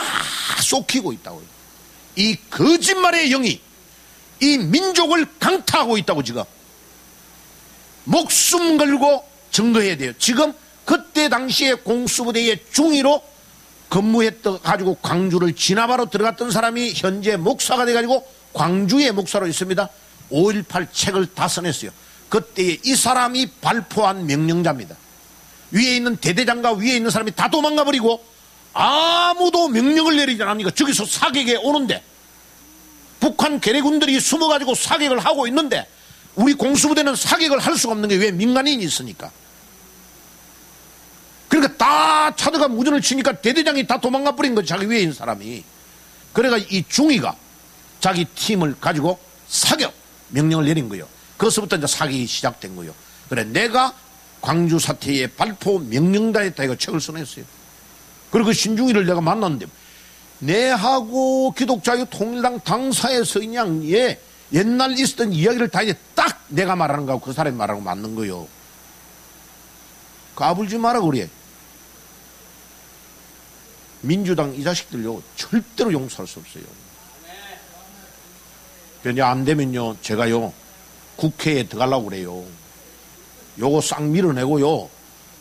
쏟히고 있다고요. 이 거짓말의 영이 이 민족을 강타하고 있다고 지금. 목숨 걸고 증거해야 돼요. 지금 그때 당시에 공수부대의 중위로 근무했던 가지고 광주를 진압하러 들어갔던 사람이 현재 목사가 돼가지고 광주의 목사로 있습니다. 5.18 책을 다 써냈어요. 그때 이 사람이 발표한 명령자입니다. 위에 있는 대대장과 위에 있는 사람이 다 도망가 버리고 아무도 명령을 내리지 않으니까 저기서 사격에 오는데, 북한 괴뢰군들이 숨어가지고 사격을 하고 있는데 우리 공수부대는 사격을 할 수가 없는 게 왜? 민간인이 있으니까. 그러니까 다 차드가 무전을 치니까 대대장이 다 도망가 버린 거죠. 자기 위에 있는 사람이. 그래가 이 중위가 자기 팀을 가지고 사격 명령을 내린 거예요. 그것부터 이제 사격이 시작된 거예요. 그래, 내가 광주 사태의 발포 명령자였다 이거 책을 써냈어요. 그리고 그 신중위를 내가 만났는데, 내하고 기독자유 통일당 당사에서 그냥 옛날 있었던 이야기를 다 이제 딱 내가 말하는 거하고 그 사람이 말하는 거 맞는 거예요. 까불지 마라 그래. 민주당 이 자식들요 절대로 용서할 수 없어요. 그냥 안 되면요 제가요 국회에 들어가려고 그래요. 요거 싹 밀어내고요.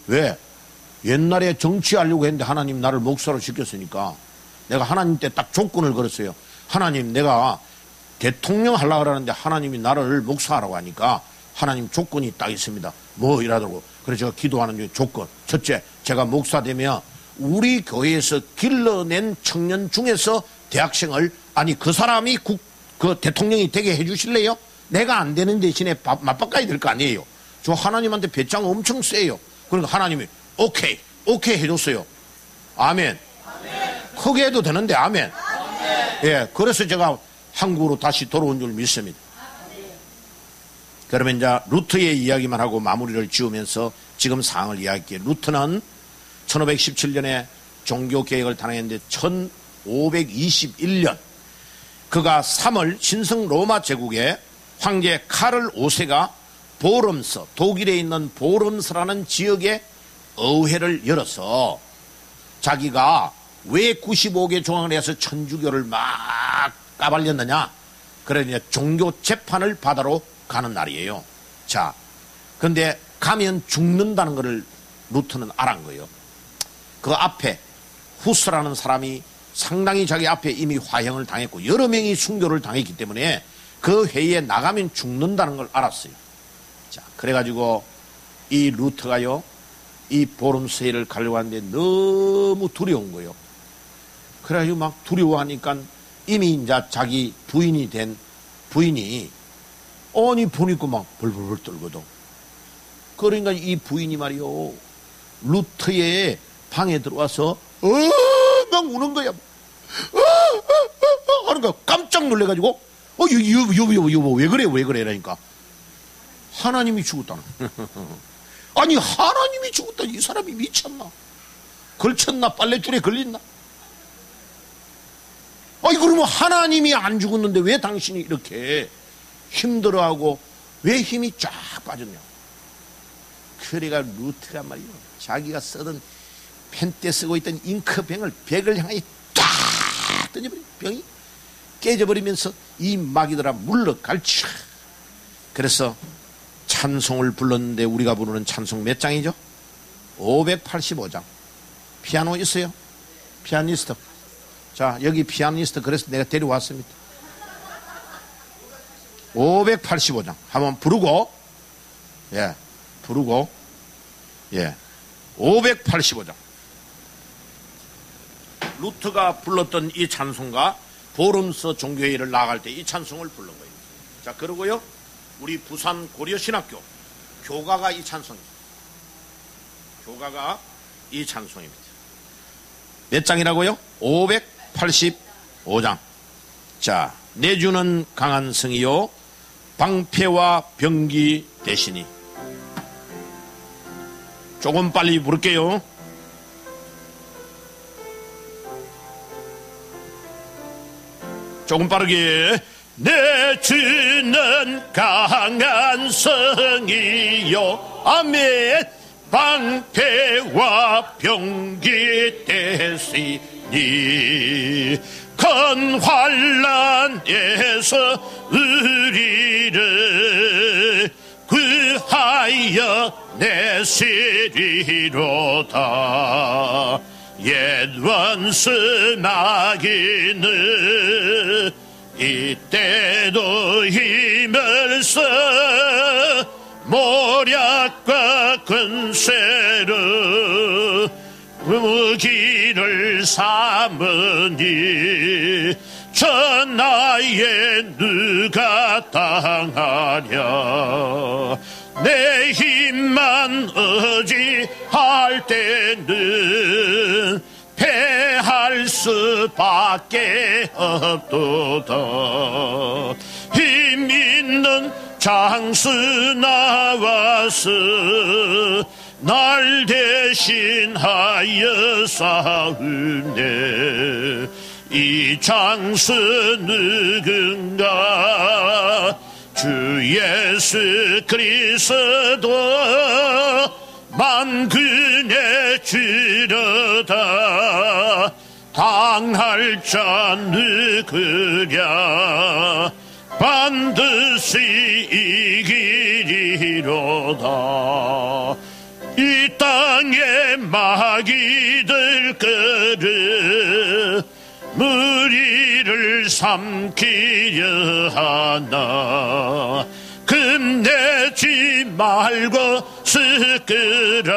왜? 옛날에 정치하려고 했는데 하나님 나를 목사로 시켰으니까 내가 하나님 때 딱 조건을 걸었어요. 하나님, 내가 대통령 하려고 그러는데 하나님이 나를 목사하라고 하니까 하나님 조건이 딱 있습니다. 뭐 이라더라고. 그래서 제가 기도하는 조건, 첫째, 제가 목사 되면 우리 교회에서 길러낸 청년 중에서 대학생을, 아니 그 사람이 그 대통령이 되게 해주실래요? 내가 안 되는 대신에 맞바꿔야 될 거 아니에요. 저 하나님한테 배짱 엄청 세요. 그러니까 하나님이 오케이 해줬어요. 아멘. 크게 해도 되는데 아멘. 예, 그래서 제가 한국으로 다시 돌아온 줄 믿습니다. 그러면 이제 루트의 이야기만 하고 마무리를 지으면서 지금 상황을 이야기할게요. 루트는 1517년에 종교개혁을 단행했는데 1521년 그가 3월 신성 로마 제국의 황제 카를 5세가 보름서, 독일에 있는 보름서라는 지역에 의회를 열어서 자기가 왜 95개 조항을 해서 천주교를 막 까발렸느냐, 그러니 종교 재판을 받으러 가는 날이에요. 자, 근데 가면 죽는다는 것을 루터는 알은 거예요. 그 앞에 후스라는 사람이 상당히 자기 앞에 이미 화형을 당했고 여러 명이 순교를 당했기 때문에 그 회의에 나가면 죽는다는 걸 알았어요. 자, 그래가지고 이 루터가요 이 보름서회를 가려고 하는데 너무 두려운 거예요. 그래가지고 막 두려워하니까 이미 이제 자기 부인이 된 부인이 아니 보니까 막 벌벌벌 떨거든. 그러니까 이 부인이 말이요 루터의 방에 들어와서 막 우는 거야. 하는 거야. 깜짝 놀래가지고 여보 왜 그래 그러니까 하나님이 죽었다는. 아니 하나님이 죽었다. 이 사람이 미쳤나? 걸쳤나? 빨랫줄에 걸렸나? 아니 그러면 하나님이 안 죽었는데 왜 당신이 이렇게 힘들어하고 왜 힘이 쫙 빠졌냐? 그래가 루트가 말이요 자기가 쓰던 펜 때 쓰고 있던 잉크병을 벽을 향해 쫙 던져버린 병이 깨져버리면서 이 마귀들아 물러갈치. 그래서 찬송을 불렀는데 우리가 부르는 찬송 몇 장이죠? 585장. 피아노 있어요? 피아니스트. 자, 여기 피아니스트 그래서 내가 데려왔습니다. 585장 한번 부르고, 예, 부르고, 예, 585장. 루트가 불렀던 이 찬송가 보름서 종교회의를 나갈 때 이 찬송을 부른 거예요. 자, 그러고요 우리 부산 고려신학교 교가가 이 찬송입니다. 교가가 이 찬송입니다. 몇 장이라고요? 585장. 자, 내주는 강한 성이요 방패와 병기 대신이. 조금 빨리 부를게요. 조금 빠르게. 내주는 강한 성이요 아멘 방패와 병기 대신이 큰 환난에서 우리를 구하여 하여 내시리로다. 옛 원수 마귀는 이때도 힘을 써 모략과 권세로 무기를 삼으니 전하에 누가 당하랴. 내 힘만 의지할 때는 패할 수밖에 없도다. 힘 있는 장수 나와서 날 대신하여 싸우네. 이 장수 누군가? 주 예수 그리스도 만군의 주로다. 당할 자 누구랴? 반드시 이기리로다. 이 땅에 마귀들 그릇 무리를 삼키려 하나. 금내지 말고 스끄라.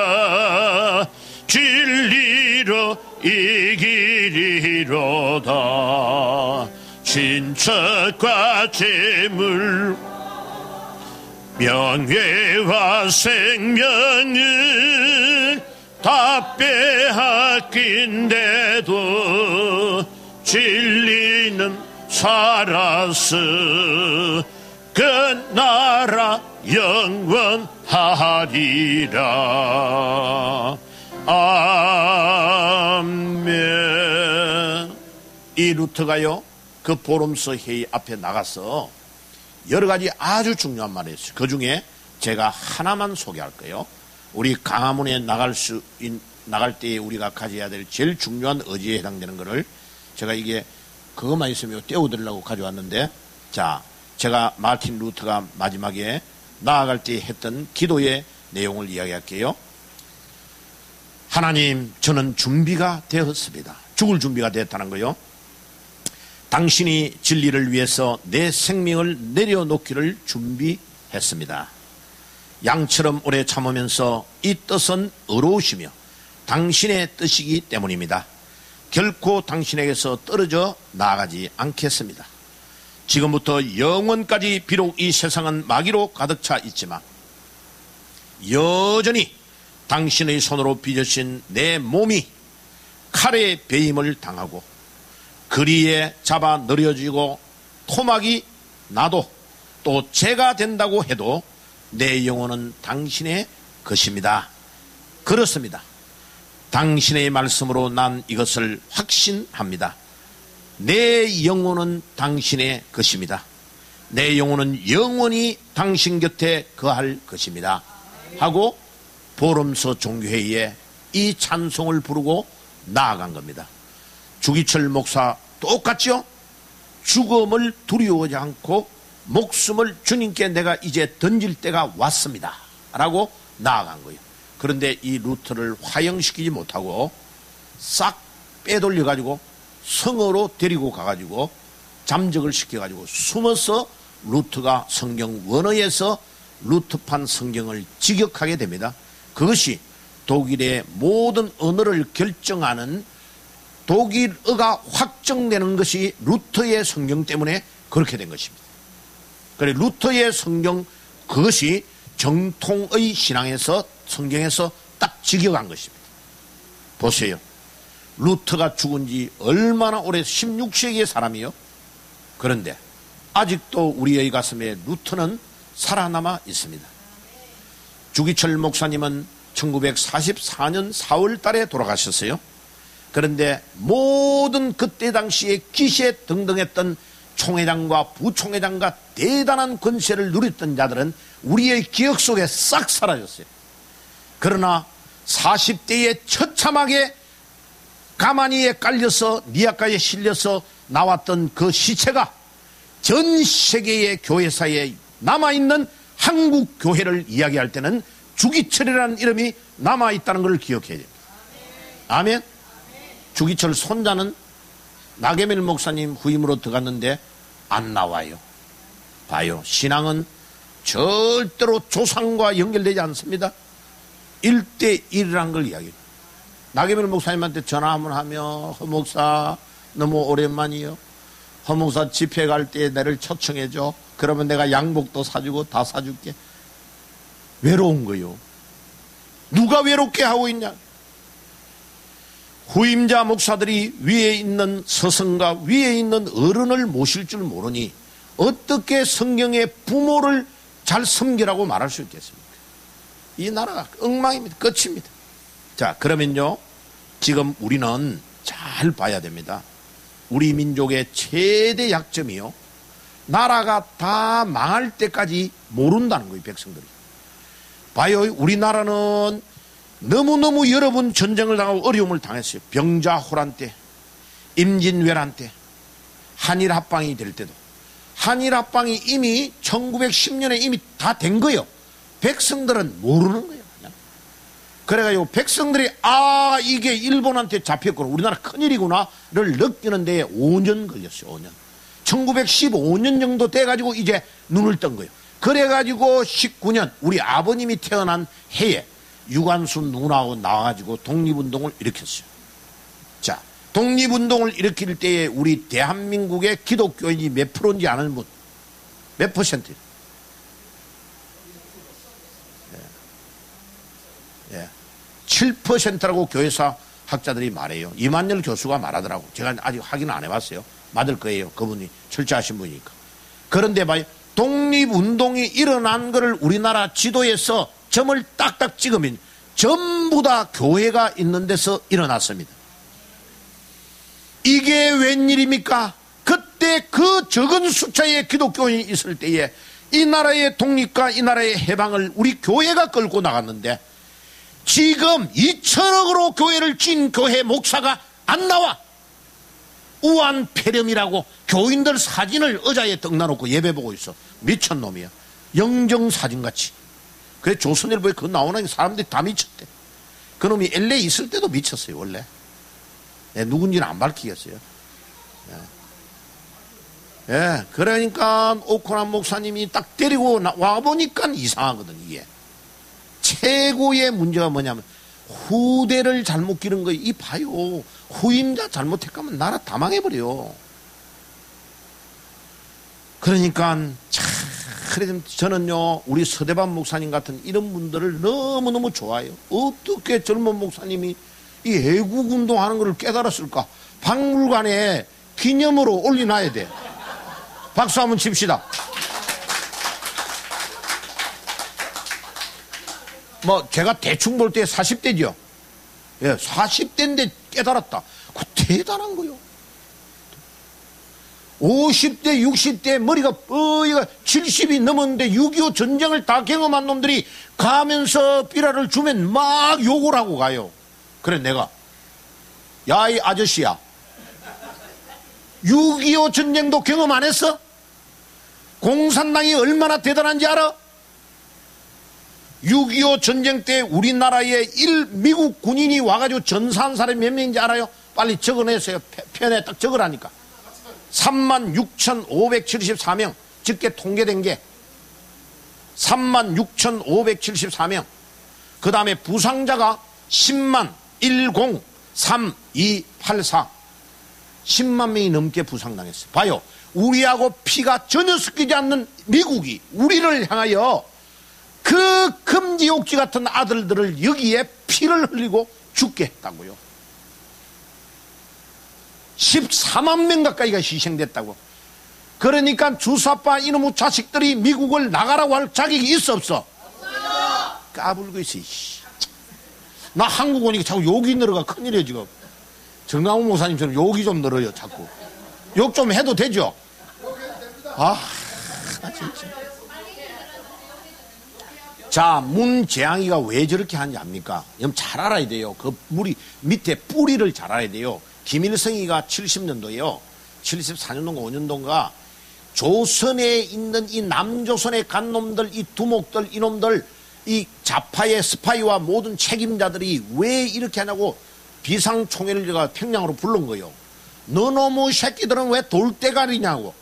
진리로 이기리로다. 친척과 재물 명예와 생명은 다 빼앗긴데도 진리는 살아서 그 나라 영원하리라. 아멘. 이 루터가요, 그 보름서 회의 앞에 나가서 여러 가지 아주 중요한 말을 했어요. 그 중에 제가 하나만 소개할 거예요. 우리 강화문에 나갈 때에 우리가 가져야 될 제일 중요한 의지에 해당되는 거를 제가 이게 그것만 있으면 떼어드리려고 가져왔는데, 자, 제가 마틴 루터가 마지막에 나아갈 때 했던 기도의 내용을 이야기할게요. 하나님, 저는 준비가 되었습니다. 죽을 준비가 되었다는 거요. 당신이 진리를 위해서 내 생명을 내려놓기를 준비했습니다. 양처럼 오래 참으면서 이 뜻은 의로우시며 당신의 뜻이기 때문입니다. 결코 당신에게서 떨어져 나아가지 않겠습니다. 지금부터 영원까지 비록 이 세상은 마귀로 가득 차 있지만 여전히 당신의 손으로 빚으신 내 몸이 칼의 배임을 당하고 거리에 잡아 늘어지고 토막이 나도 또 죄가 된다고 해도 내 영혼은 당신의 것입니다. 그렇습니다. 당신의 말씀으로 난 이것을 확신합니다. 내 영혼은 당신의 것입니다. 내 영혼은 영원히 당신 곁에 거할 것입니다. 하고 보름서 종교회의에 이 찬송을 부르고 나아간 겁니다. 주기철 목사 똑같죠? 죽음을 두려워하지 않고 목숨을 주님께 내가 이제 던질 때가 왔습니다 라고 나아간 거예요. 그런데 이 루터를 화형시키지 못하고 싹 빼돌려 가지고 성으로 데리고 가가지고 잠적을 시켜가지고 숨어서 루터가 성경 원어에서 루터판 성경을 직역하게 됩니다. 그것이 독일의 모든 언어를 결정하는 독일어가 확정되는 것이 루터의 성경 때문에 그렇게 된 것입니다. 그래, 루터의 성경, 그것이 정통의 신앙에서, 성경에서 딱 직역한 것입니다. 보세요. 루터가 죽은 지 얼마나 오래, 16세기의 사람이요. 그런데 아직도 우리의 가슴에 루터는 살아남아 있습니다. 주기철 목사님은 1944년 4월 달에 돌아가셨어요. 그런데 모든 그때 당시에 기시에 등등했던 총회장과 부총회장과 대단한 권세를 누렸던 자들은 우리의 기억 속에 싹 사라졌어요. 그러나 40대에 처참하게 가마니에 깔려서 니아가에 실려서 나왔던 그 시체가 전 세계의 교회사에 남아있는 한국 교회를 이야기할 때는 주기철이라는 이름이 남아있다는 걸 기억해야 됩니다. 아멘. 주기철 손자는 나게밀 목사님 후임으로 들어갔는데 안 나와요. 봐요. 신앙은 절대로 조상과 연결되지 않습니다. 1대1이라는 걸 이야기해요. 나게밀 목사님한테 전화 한번 하며, 허 목사 너무 오랜만이요. 허 목사 집회 갈 때 나를 초청해줘. 그러면 내가 양복도 사주고 다 사줄게. 외로운 거요. 누가 외롭게 하고 있냐. 후임자 목사들이 위에 있는 스승과 위에 있는 어른을 모실 줄 모르니 어떻게 성경의 부모를 잘 섬기라고 말할 수 있겠습니까? 이 나라가 엉망입니다. 끝입니다. 자, 그러면요, 지금 우리는 잘 봐야 됩니다. 우리 민족의 최대 약점이요, 나라가 다 망할 때까지 모른다는 거예요. 백성들이. 봐요. 우리나라는 너무너무 여러 번 전쟁을 당하고 어려움을 당했어요. 병자호란 때, 임진왜란 때, 한일합방이 될 때도. 한일합방이 이미 1910년에 이미 다 된 거예요. 백성들은 모르는 거예요. 그냥. 그래가지고 백성들이 이게 일본한테 잡혔구나, 우리나라 큰일이구나를 느끼는 데에 5년 걸렸어요. 5년. 1915년 정도 돼가지고 이제 눈을 뜬 거예요. 그래가지고 19년 우리 아버님이 태어난 해에 유관순 누나하고 나와가지고 독립운동을 일으켰어요. 자, 독립운동을 일으킬 때에 우리 대한민국의 기독교인이 몇 프로인지 아는 분? 몇 퍼센트? 예. 7%라고 교회사 학자들이 말해요. 이만열 교수가 말하더라고. 제가 아직 확인을 안 해봤어요. 맞을 거예요. 그분이 철저하신 분이니까. 그런데 봐요. 독립운동이 일어난 것을 우리나라 지도에서 점을 딱딱 찍으면 전부 다 교회가 있는 데서 일어났습니다. 이게 웬일입니까? 그때 그 적은 숫자의 기독교인이 있을 때에 이 나라의 독립과 이 나라의 해방을 우리 교회가 끌고 나갔는데, 지금 2천억으로 교회를 진 교회 목사가 안 나와. 우한폐렴이라고 교인들 사진을 의자에 떡 놔놓고 예배 보고 있어. 미쳤놈이야. 영정사진같이. 그래 조선일보에 그거 나오는 사람들이 다 미쳤대. 그놈이 LA 있을 때도 미쳤어요. 원래. 누군지는 안 밝히겠어요. 예, 그러니까 오코난 목사님이 딱 데리고 와보니까 이상하거든. 이게 최고의 문제가 뭐냐면 후대를 잘못 기른 거예요. 이 봐요. 후임자 잘못했가면 나라 다 망해버려. 그러니까 그래 저는요, 우리 서대반 목사님 같은 이런 분들을 너무너무 좋아해요. 어떻게 젊은 목사님이 이 애국운동 하는 걸 깨달았을까? 박물관에 기념으로 올려놔야 돼. 박수 한번 칩시다. 뭐 제가 대충 볼 때 40대죠. 예, 40대인데 깨달았다. 그 대단한 거요. 50대, 60대 머리가 뻐이가 70이 넘었는데 6.25 전쟁을 다 경험한 놈들이 가면서 삐라를 주면 막 욕을 하고 가요. 그래 내가, 야 이 아저씨야, 6.25 전쟁도 경험 안 했어? 공산당이 얼마나 대단한지 알아? 6.25 전쟁 때 우리나라에 미국 군인이 와가지고 전사한 사람이 몇 명인지 알아요? 빨리 적어내세요. 편에 딱 적으라니까. 36,574명. 적게 통계된 게 36,574명. 그 다음에 부상자가 10만 103284. 10만 명이 넘게 부상당했어요. 봐요. 우리하고 피가 전혀 섞이지 않는 미국이 우리를 향하여 그 금지옥지 같은 아들들을 여기에 피를 흘리고 죽게 했다고요. 14만 명 가까이가 희생됐다고. 그러니까 주사파 이놈의 자식들이 미국을 나가라고 할 자격이 있어 없어? 까불고 있어. 나 한국 오니까 자꾸 욕이 늘어가 큰일이에요 지금. 정강훈 목사님처럼 욕이 좀 늘어요 자꾸. 욕 좀 해도 되죠? 진짜. 자, 문재앙이가 왜 저렇게 하는지 압니까? 여러분 잘 알아야 돼요. 그 물이 밑에 뿌리를 잘 알아야 돼요. 김일성이가 70년도에요. 74년도인가 5년도인가 조선에 있는 이 남조선에 간 놈들, 이 두목들, 이놈들 이 좌파의 스파이와 모든 책임자들이 왜 이렇게 하냐고 비상총회를 평양으로 부른 거예요. 너놈의 새끼들은 왜 돌대가리냐고.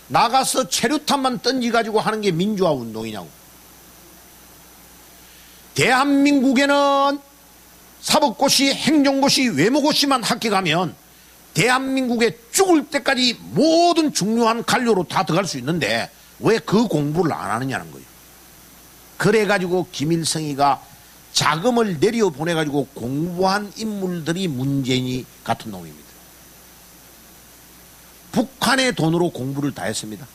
나가서 체류탄만 던지가지고 하는 게 민주화 운동이냐고. 대한민국에는 사법고시, 행정고시, 외무고시만 합격하면 대한민국에 죽을 때까지 모든 중요한 관료로 다 들어갈 수 있는데 왜 그 공부를 안 하느냐는 거예요. 그래가지고 김일성이가 자금을 내려보내가지고 공부한 인물들이 문재인이 같은 놈입니다. 북한의 돈으로 공부를 다 했습니다.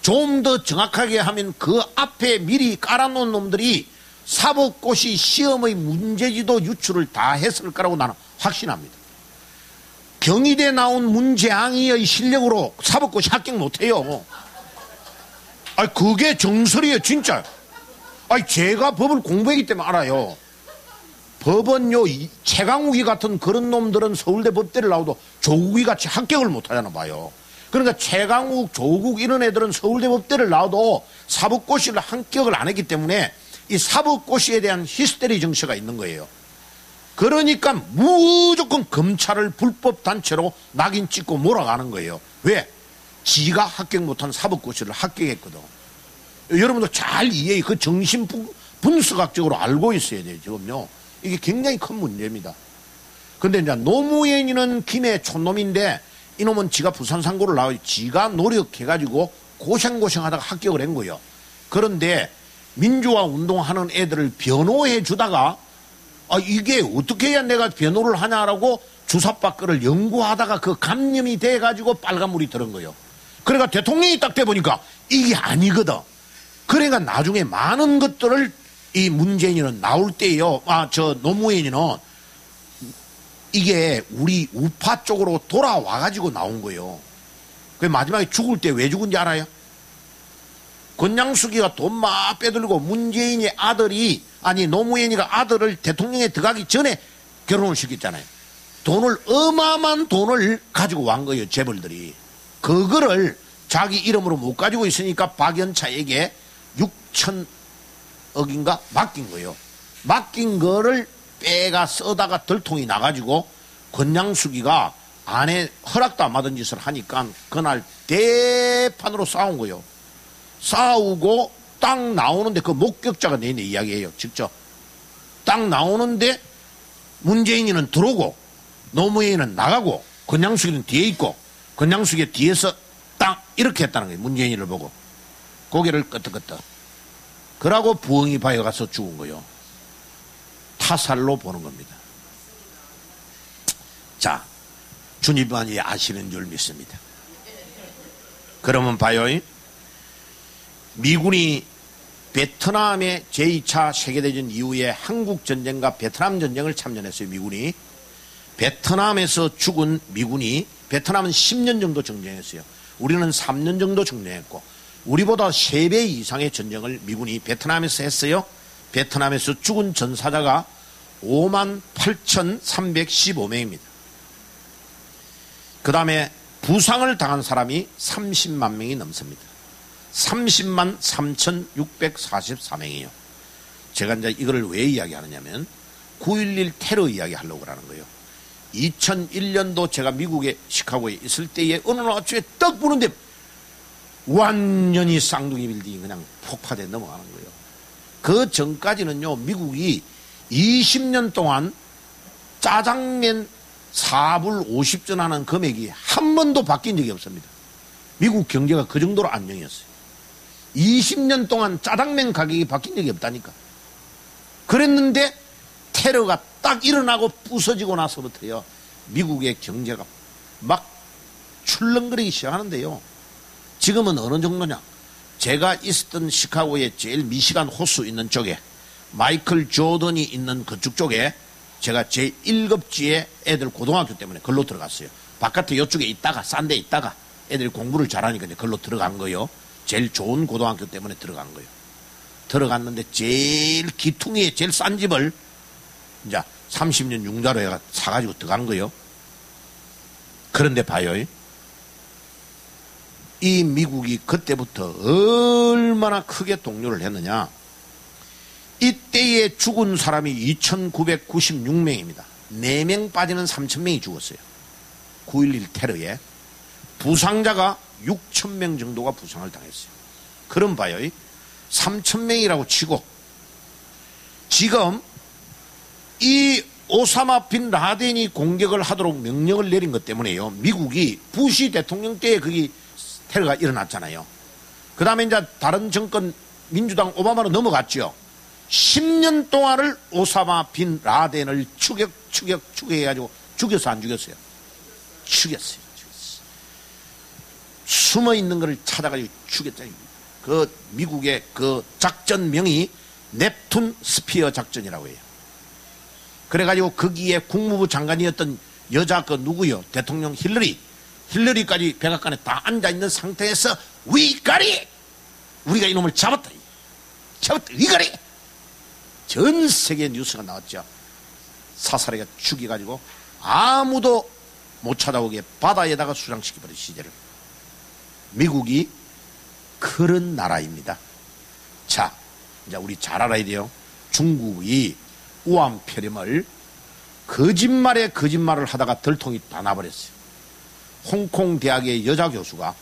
좀 더 정확하게 하면 그 앞에 미리 깔아놓은 놈들이 사법고시 시험의 문제지도 유출을 다 했을 거라고 나는 확신합니다. 경희대 나온 문재앙이의 실력으로 사법고시 합격 못해요. 아니 그게 정설이에요 진짜. 아니 제가 법을 공부했기 때문에 알아요. 법은요 최강욱이 같은 그런 놈들은 서울대 법대를 나와도 조국이 같이 합격을 못하잖아 봐요. 그러니까 최강욱, 조국 이런 애들은 서울대 법대를 나와도 사법고시를 합격을 안 했기 때문에 이 사법고시에 대한 히스테리 정서가 있는 거예요. 그러니까 무조건 검찰을 불법 단체로 낙인 찍고 몰아가는 거예요. 왜? 지가 합격 못한 사법고시를 합격했거든. 여러분도 잘 이해해. 그 정신 분석학적으로 알고 있어야 돼요, 지금요. 이게 굉장히 큰 문제입니다. 근데 이제 노무현이는 김해 촌놈인데 이놈은 지가 부산 상고를 나와 지가 노력해가지고 고생하다가 합격을 한 거예요. 그런데 민주화 운동하는 애들을 변호해 주다가 이게 어떻게 해야 내가 변호를 하냐라고 주사바퀴를 연구하다가 그 감염이 돼가지고 빨간물이 들은 거예요. 그러니까 대통령이 딱 돼보니까 이게 아니거든. 그러니까 나중에 많은 것들을 이 문재인이는 나올 때요. 저 노무현이는 이게 우리 우파 쪽으로 돌아와가지고 나온 거예요. 그 마지막에 죽을 때 왜 죽은지 알아요? 권양숙이가 돈 막 빼들고 문재인의 아들이 노무현이가 아들을 대통령에 들어가기 전에 결혼을 시켰잖아요. 어마어마한 돈을 가지고 완 거예요, 재벌들이. 그거를 자기 이름으로 못 가지고 있으니까 박연차에게 6천억인가 맡긴 거예요. 맡긴 거를 빼가 써다가 들통이 나가지고 권양숙이가 아내 허락도 안 받은 짓을 하니까 그날 대판으로 싸운 거예요. 싸우고 딱 나오는데 그 목격자가 내내 이야기해요. 직접. 딱 나오는데 문재인이는 들어오고 노무현이는 나가고 권양숙이는 뒤에 있고 권양숙이 뒤에서 딱 이렇게 했다는 거예요. 문재인이를 보고. 고개를 끄덕끄덕. 그러고 부엉이 바위에 가서 죽은 거예요. 타살로 보는 겁니다. 자, 주님만이 아시는 줄 믿습니다. 그러면 봐요. 미군이 베트남의 제2차 세계대전 이후에 한국전쟁과 베트남 전쟁을 참전했어요. 미군이. 베트남에서 죽은 미군이 베트남은 10년 정도 전쟁했어요. 우리는 3년 정도 전쟁했고 우리보다 3배 이상의 전쟁을 미군이 베트남에서 했어요. 베트남에서 죽은 전사자가 58,315명입니다. 그 다음에 부상을 당한 사람이 30만 명이 넘습니다. 30만 3,644명이에요. 제가 이제 이거를 왜 이야기하느냐면 9.11 테러 이야기 하려고 하는 거예요. 2001년도 제가 미국의 시카고에 있을 때에 어느 날 아침에 떡 부는데 완전히 쌍둥이 빌딩이 그냥 폭파돼 넘어가는 거예요. 그 전까지는요, 미국이 20년 동안 짜장면 4불 50전 하는 금액이 한 번도 바뀐 적이 없습니다. 미국 경제가 그 정도로 안정이었어요. 20년 동안 짜장면 가격이 바뀐 적이 없다니까. 그랬는데 테러가 딱 일어나고 부서지고 나서부터요, 미국의 경제가 막 출렁거리기 시작하는데요. 지금은 어느 정도냐? 제가 있었던 시카고의 제일 미시간 호수 있는 쪽에 마이클 조던이 있는 그쪽 쪽에 제가 제1급지에 애들 고등학교 때문에 걸로 들어갔어요. 바깥에 이쪽에 있다가 싼 데 있다가 애들이 공부를 잘하니까 이제 걸로 들어간 거예요. 제일 좋은 고등학교 때문에 들어간 거예요. 들어갔는데 제일 기퉁이에 제일 싼 집을 이제 30년 융자로 해가 사가지고 들어간 거예요. 그런데 봐요. 이 미국이 그때부터 얼마나 크게 동요를 했느냐. 이때에 죽은 사람이 2,996명입니다. 4명 빠지는 3,000명이 죽었어요. 9.11 테러에. 부상자가 6,000명 정도가 부상을 당했어요. 그럼 봐요. 3,000명이라고 치고 지금 이 오사마 빈 라덴이 공격을 하도록 명령을 내린 것 때문에요. 미국이 부시 대통령 때에 거기 테러가 일어났잖아요. 그 다음에 이제 다른 정권 민주당 오바마로 넘어갔죠. 10년 동안을 오사마 빈 라덴을 추격해가지고 죽였어, 안 죽였어요? 죽였어요. 숨어 있는 것을 찾아가지고 죽였다. 그 미국의 그 작전명이 넵툰 스피어 작전이라고 해요. 그래가지고 거기에 국무부 장관이었던 여자 그 누구요? 대통령 힐러리까지 백악관에 다 앉아있는 상태에서 위가리! 우리가 이놈을 잡았다. 위가리! 전 세계 뉴스가 나왔죠. 사살해가 죽여가지고 아무도 못 찾아오게 바다에다가 수장시켜버린 시제를. 미국이 그런 나라입니다. 자, 이제 우리 잘 알아야 돼요. 중국이 우한폐렴을 거짓말에 거짓말을 하다가 들통이 다 나버렸어요. 홍콩 대학의 여자 교수가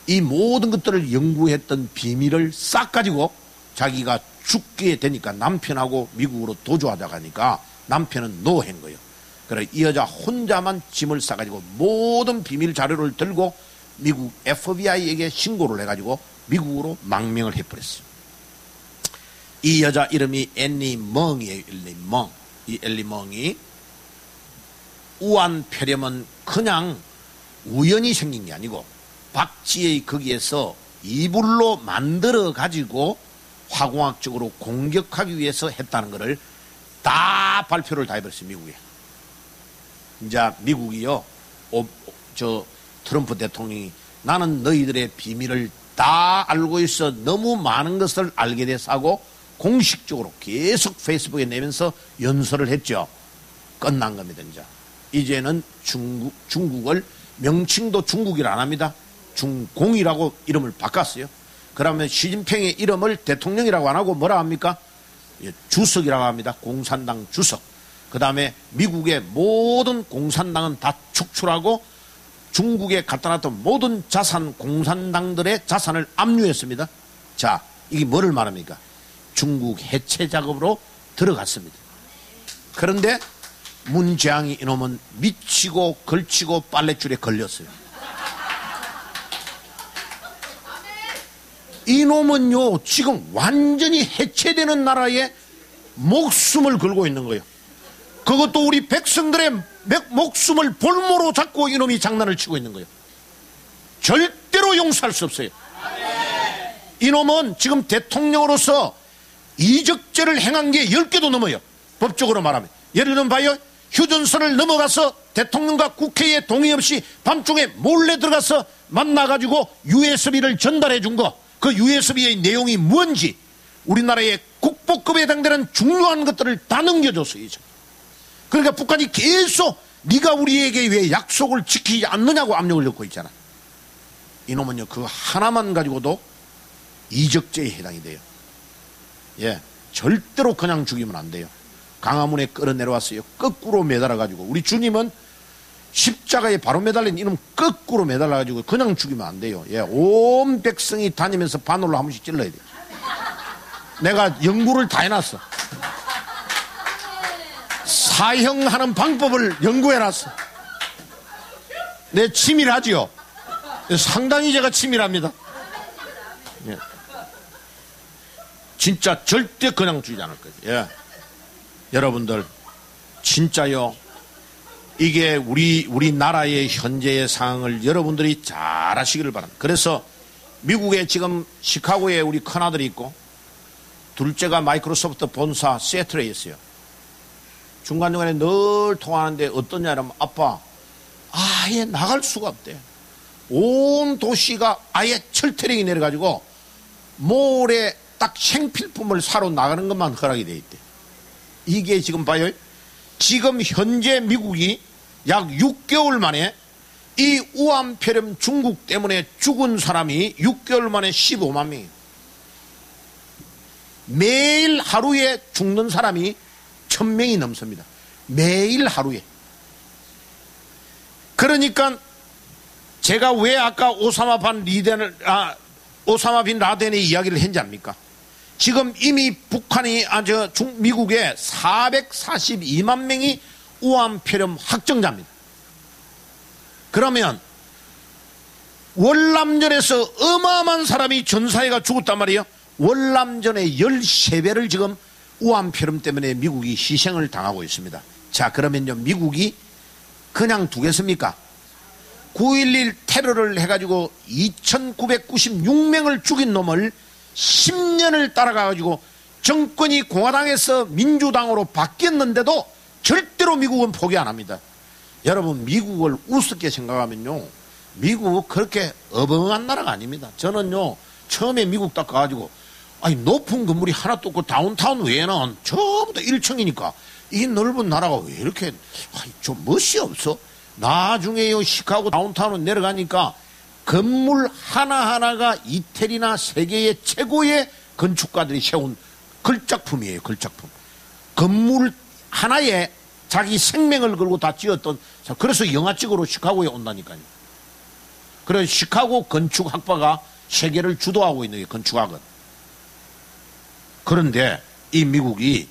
이 모든 것들을 연구했던 비밀을 싹 가지고 자기가 죽게 되니까 남편하고 미국으로 도주하자 가니까 남편은 노한 거예요. 그래 이 여자 혼자만 짐을 싸가지고 모든 비밀 자료를 들고 미국 FBI에게 신고를 해가지고 미국으로 망명을 해버렸어요. 이 여자 이름이 앤니 멍이에요. 이 앤니 멍이 우한폐렴은 그냥 우연히 생긴 게 아니고 박지의 거기에서 이불로 만들어 가지고 화공학적으로 공격하기 위해서 했다는 것을 다 발표를 다 해버렸어요. 미국에. 이제 미국이요, 트럼프 대통령이 나는 너희들의 비밀을 다 알고 있어 너무 많은 것을 알게 돼서 하고 공식적으로 계속 페이스북에 내면서 연설을 했죠. 끝난 겁니다. 이제는 중국을 명칭도 중국이라 안 합니다. 중공이라고 이름을 바꿨어요. 그러면 시진핑의 이름을 대통령이라고 안 하고 뭐라 합니까? 주석이라고 합니다. 공산당 주석. 그 다음에 미국의 모든 공산당은 다 축출하고 중국에 갖다 놨던 모든 자산, 공산당들의 자산을 압류했습니다. 자, 이게 뭐를 말합니까? 중국 해체 작업으로 들어갔습니다. 그런데 문재앙이 이놈은 미치고 걸치고 빨랫줄에 걸렸어요. 이놈은요 지금 완전히 해체되는 나라에 목숨을 걸고 있는 거예요. 그것도 우리 백성들의 목숨을 볼모로 잡고 이놈이 장난을 치고 있는 거예요. 절대로 용서할 수 없어요. 이놈은 지금 대통령으로서 이적죄를 행한 게 10개도 넘어요. 법적으로 말하면. 예를 들면 봐요. 휴전선을 넘어가서 대통령과 국회에 동의 없이 밤중에 몰래 들어가서 만나가지고 USB를 전달해 준 거. 그 USB의 내용이 뭔지 우리나라의 국보급에 해당되는 중요한 것들을 다 넘겨줬어요. 그러니까 북한이 계속 네가 우리에게 왜 약속을 지키지 않느냐고 압력을 넣고 있잖아. 이놈은요 그 하나만 가지고도 이적죄에 해당이 돼요. 예, 절대로 그냥 죽이면 안 돼요. 강화문에 끌어내려왔어요. 거꾸로 매달아가지고. 우리 주님은 십자가에 바로 매달린 이놈 거꾸로 매달아가지고 그냥 죽이면 안 돼요. 예, 온 백성이 다니면서 바늘로 한 번씩 찔러야 돼요. 내가 연구를 다 해놨어. 사형하는 방법을 연구해놨어. 내 치밀하지요. 상당히 제가 치밀합니다. 예. 진짜 절대 그냥 죽이지 않을 거예요. 예. 여러분들 진짜요. 이게 우리나라의 현재의 상황을 여러분들이 잘 아시기를 바랍니다. 그래서 미국에 지금 시카고에 우리 큰아들이 있고 둘째가 마이크로소프트 본사 시애틀에 있어요. 중간중간에 늘 통화하는데 어떠냐면 아빠 아예 나갈 수가 없대. 온 도시가 아예 철퇴령이 내려가지고 몰에 딱 생필품을 사러 나가는 것만 허락이 돼 있대. 이게 지금 봐요. 지금 현재 미국이 약 6개월 만에 이 우한폐렴 중국 때문에 죽은 사람이 6개월 만에 15만 명이에요. 매일 하루에 죽는 사람이 1000명이 넘습니다. 매일 하루에. 그러니까 제가 왜 아까 오사마 빈 라덴의 이야기를 했지 않습니까? 지금 이미 북한이 미국에 442만 명이 우암폐렴 확정자입니다. 그러면 월남전에서 어마어마한 사람이 전사회가 죽었단 말이에요. 월남전의 13배를 지금 우암폐렴 때문에 미국이 희생을 당하고 있습니다. 자, 그러면요, 미국이 그냥 두겠습니까? 9.11 테러를 해가지고 2996명을 죽인 놈을 10년을 따라가가지고 정권이 공화당에서 민주당으로 바뀌었는데도 절대로 미국은 포기 안 합니다. 여러분, 미국을 우습게 생각하면요, 미국 그렇게 어벙한 나라가 아닙니다. 저는요, 처음에 미국 딱 가가지고, 아니, 높은 건물이 하나도 없고 다운타운 외에는 전부 다 1층이니까 이 넓은 나라가 왜 이렇게, 좀 멋이 없어? 나중에요, 시카고 다운타운으로 내려가니까 건물 하나하나가 이태리나 세계의 최고의 건축가들이 세운 걸작품이에요, 걸작품. 건물 하나에 자기 생명을 걸고 다 지었던, 그래서 영화 찍으러 시카고에 온다니까요. 그래서 시카고 건축학파가 세계를 주도하고 있는 게 건축학은. 그런데 이 미국이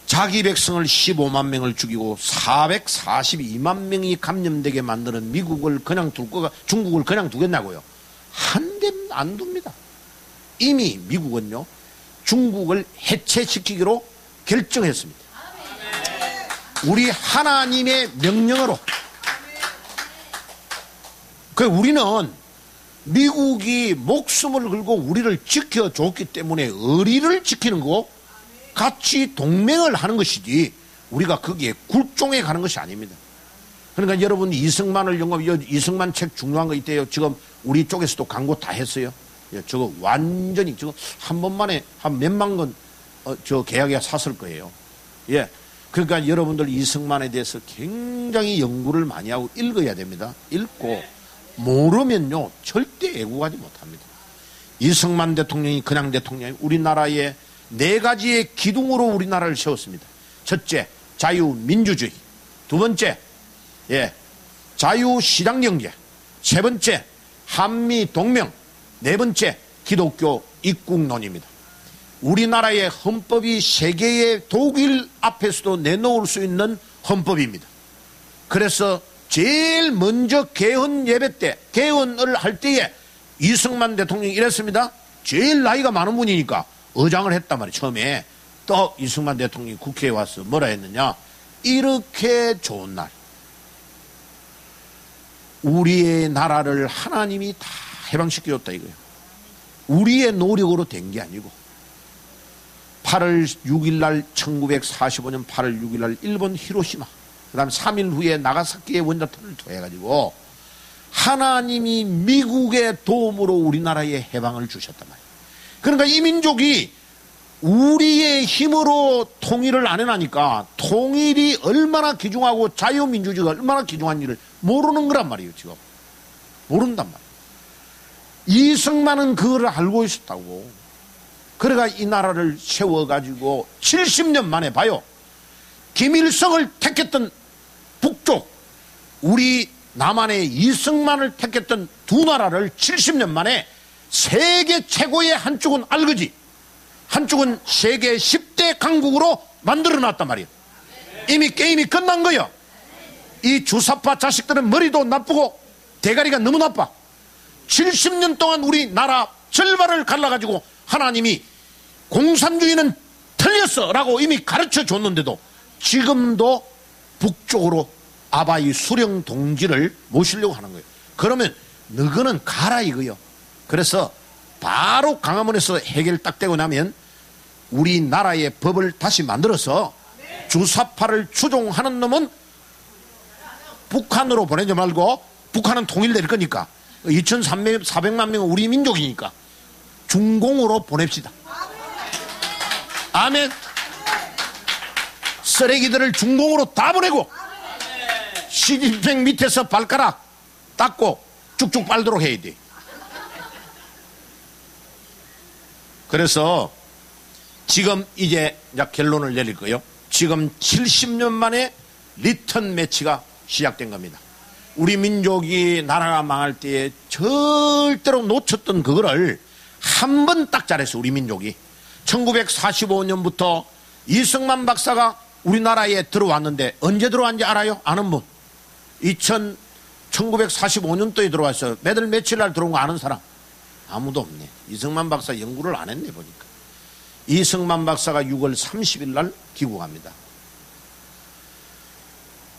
자기 백성을 15만 명을 죽이고 442만 명이 감염되게 만드는 미국을 그냥 중국을 그냥 두겠냐고요? 한 대 안 둡니다. 이미 미국은요, 중국을 해체시키기로 결정했습니다. 우리 하나님의 명령으로. 우리는 미국이 목숨을 걸고 우리를 지켜줬기 때문에 의리를 지키는 거고 같이 동맹을 하는 것이지 우리가 거기에 굴종해 가는 것이 아닙니다. 그러니까 여러분, 이승만을 이승만 책 중요한 거 있대요. 지금 우리 쪽에서도 광고 다 했어요. 저거 완전히 지금 한 번만에 한 몇만 건 저 계약에 샀을 거예요. 예. 그러니까 여러분들 이승만에 대해서 굉장히 연구를 많이 하고 읽어야 됩니다. 읽고 모르면요, 절대 애국하지 못합니다. 이승만 대통령이 그냥 대통령이 우리나라의 4가지의 기둥으로 우리나라를 세웠습니다. 첫째, 자유민주주의. 두 번째, 자유시장경제. 세 번째, 한미동맹. 네 번째, 기독교 입국론입니다. 우리나라의 헌법이 세계의 독일 앞에서도 내놓을 수 있는 헌법입니다. 그래서 제일 먼저 개헌 예배 때, 개헌을 할 때에 이승만 대통령이 이랬습니다. 제일 나이가 많은 분이니까 의장을 했단 말이에요. 처음에. 또 이승만 대통령이 국회에 와서 뭐라 했느냐? 이렇게 좋은 날, 우리의 나라를 하나님이 다 해방시켜줬다 이거예요. 우리의 노력으로 된 게 아니고 8월 6일 날 1945년 8월 6일 날 일본 히로시마, 그 다음 3일 후에 나가사키의 원자탄을 통해가지고 하나님이 미국의 도움으로 우리나라에 해방을 주셨단 말이에요. 그러니까 이 민족이 우리의 힘으로 통일을 안 해나니까 통일이 얼마나 귀중하고 자유민주주의가 얼마나 귀중한 일을 모르는 거란 말이에요. 지금 모른단 말이에요. 이승만은 그걸 알고 있었다고. 그래가 이 나라를 세워가지고 70년 만에 봐요. 김일성을 택했던 북쪽, 우리 남한의 이승만을 택했던 두 나라를 70년 만에 세계 최고의, 한쪽은 알거지, 한쪽은 세계 10대 강국으로 만들어놨단 말이에요. 이미 게임이 끝난 거예요. 이 주사파 자식들은 머리도 나쁘고 대가리가 너무 나빠. 70년 동안 우리나라 절반을 갈라가지고 하나님이 공산주의는 틀렸어 라고 이미 가르쳐 줬는데도 지금도 북쪽으로 아바이 수령 동지를 모시려고 하는 거예요. 그러면 너거는 가라 이거요. 그래서 바로 광화문에서 해결 딱 되고 나면 우리나라의 법을 다시 만들어서 주사파를 추종하는 놈은 북한으로 보내지 말고, 북한은 통일될 거니까 2,400만 명은 우리 민족이니까 중공으로 보냅시다. 아멘. 쓰레기들을 중공으로 다 보내고 시진핑 밑에서 발가락 닦고 쭉쭉 빨도록 해야 돼. 그래서 지금 이제 결론을 내릴 거예요. 지금 70년 만에 리턴 매치가 시작된 겁니다. 우리 민족이 나라가 망할 때에 절대로 놓쳤던 그거를 한 번 딱 잘했어. 우리 민족이 1945년부터 이승만 박사가 우리나라에 들어왔는데 언제 들어왔는지 알아요? 아는 분? 1945년도에 들어왔어요. 매달 며칠 날 들어온 거 아는 사람? 아무도 없네. 이승만 박사 연구를 안 했네 보니까. 이승만 박사가 6월 30일 날 귀국합니다.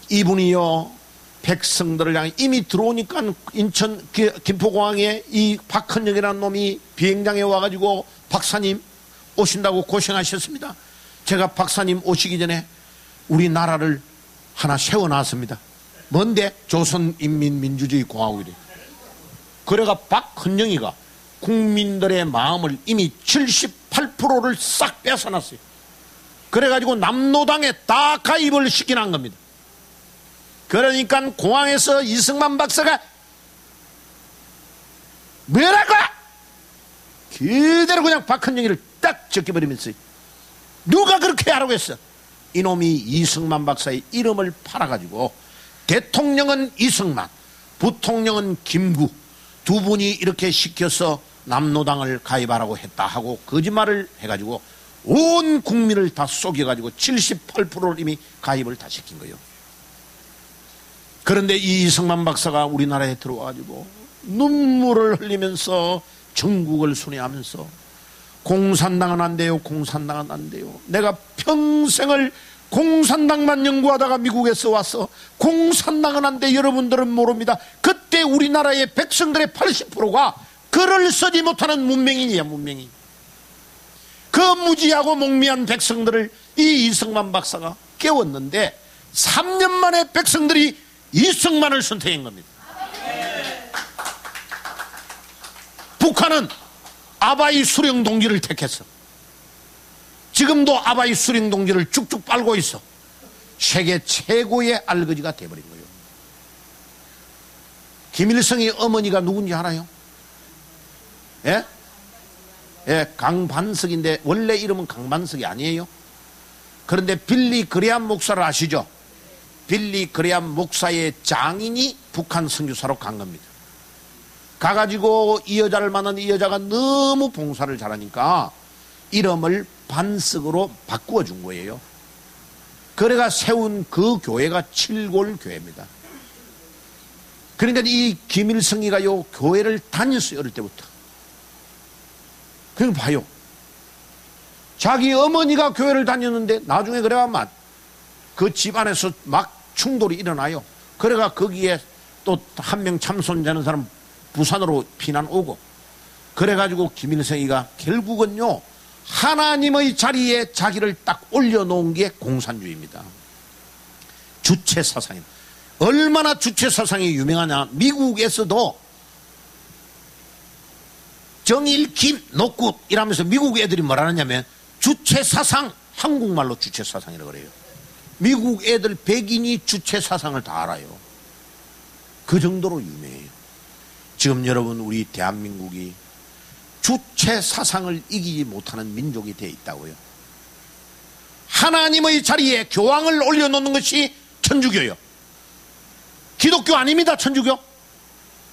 이분이요 백성들을 향해 이미 들어오니까 인천 김포공항에 이 박헌영이라는 놈이 비행장에 와가지고 박사님 오신다고 고생하셨습니다. 제가 박사님 오시기 전에 우리나라를 하나 세워놨습니다. 뭔데? 조선인민민주주의 공화국이래. 그래가 박헌영이가 국민들의 마음을 이미 78%를 싹 뺏어놨어요. 그래가지고 남노당에 다 가입을 시키는 겁니다. 그러니까 공항에서 이승만 박사가 뭐라고? 그대로 그냥 박헌영이를 딱 적혀버리면서 누가 그렇게 하라고 했어? 이놈이 이승만 박사의 이름을 팔아가지고 대통령은 이승만, 부통령은 김구 두 분이 이렇게 시켜서 남노당을 가입하라고 했다 하고 거짓말을 해가지고 온 국민을 다 속여가지고 78%를 이미 가입을 다 시킨 거예요. 그런데 이 이승만 박사가 우리나라에 들어와가지고 눈물을 흘리면서 전국을 순회하면서 공산당은 안 돼요. 공산당은 안 돼요. 내가 평생을 공산당만 연구하다가 미국에서 와서 공산당은 안 돼. 여러분들은 모릅니다. 그때 우리나라의 백성들의 80%가 글을 쓰지 못하는 문맹인이야. 문맹인. 그 무지하고 목미한 백성들을 이 이승만 박사가 깨웠는데 3년 만에 백성들이 이승만을 선택한 겁니다. 북한은 아바이 수령 동지를 택했어. 지금도 아바이 수령 동지를 쭉쭉 빨고 있어. 세계 최고의 알거지가 돼버린 거예요. 김일성의 어머니가 누군지 알아요? 예? 예, 강반석인데 원래 이름은 강반석이 아니에요. 그런데 빌리 그레암 목사를 아시죠? 빌리 그레암 목사의 장인이 북한 선교사로 간 겁니다. 가가지고 이 여자를 만난 이 여자가 너무 봉사를 잘하니까 이름을 반석으로 바꾸어 준 거예요. 그래가 세운 그 교회가 칠골교회입니다. 그러니까 이 김일성이가 요 교회를 다녔어요. 어릴 때부터. 그럼 봐요. 자기 어머니가 교회를 다녔는데 나중에 그래가만 그 집안에서 막 충돌이 일어나요. 그래가 거기에 또 한 명 참손되는 사람 부산으로 피난 오고 그래가지고 김일성이가 결국은요 하나님의 자리에 자기를 딱 올려놓은 게 공산주의입니다. 주체사상입니다. 얼마나 주체사상이 유명하냐. 미국에서도 정일, 김, 녹굿 이러면서 미국 애들이 뭐라 하냐면 주체사상, 한국말로 주체사상이라고 그래요. 미국 애들 백인이 주체사상을 다 알아요. 그 정도로 유명해요. 지금 여러분 우리 대한민국이 주체사상을 이기지 못하는 민족이 되어 있다고요. 하나님의 자리에 교황을 올려놓는 것이 천주교요. 기독교 아닙니다. 천주교.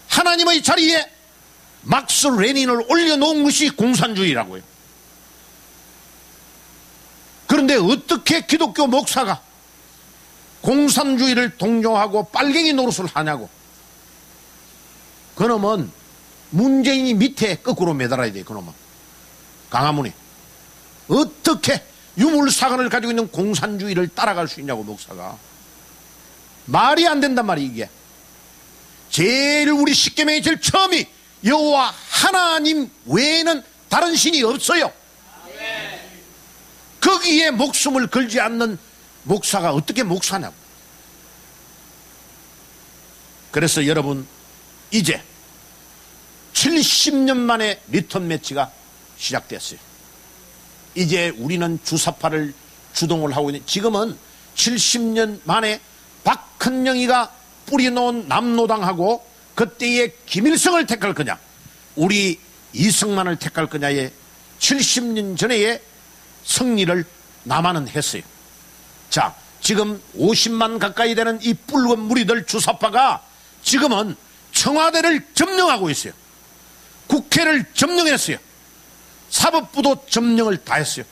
하나님의 자리에 막스 레닌을 올려놓은 것이 공산주의라고요. 그런데 어떻게 기독교 목사가 공산주의를 동조하고 빨갱이 노릇을 하냐고. 그놈은 문재인이 밑에 거꾸로 매달아야 돼. 그놈은 강화문에 어떻게 유물사관을 가지고 있는 공산주의를 따라갈 수 있냐고. 목사가 말이 안 된단 말이야. 이게 제일 우리 십계명의 제일 처음이 여호와 하나님 외에는 다른 신이 없어요. 거기에 목숨을 걸지 않는 목사가 어떻게 목사냐고. 그래서 여러분 이제 70년 만에 리턴 매치가 시작됐어요. 이제 우리는 주사파를 주동을 하고 있는, 지금은 70년 만에 박헌영이가 뿌려놓은 남노당하고 그때의 김일성을 택할 거냐 우리 이승만을 택할 거냐에 70년 전에 승리를 남한은 했어요. 자, 지금 50만 가까이 되는 이 붉은 무리들 주사파가 지금은 청와대를 점령하고 있어요. 국회를 점령했어요. 사법부도 점령을 다 했어요.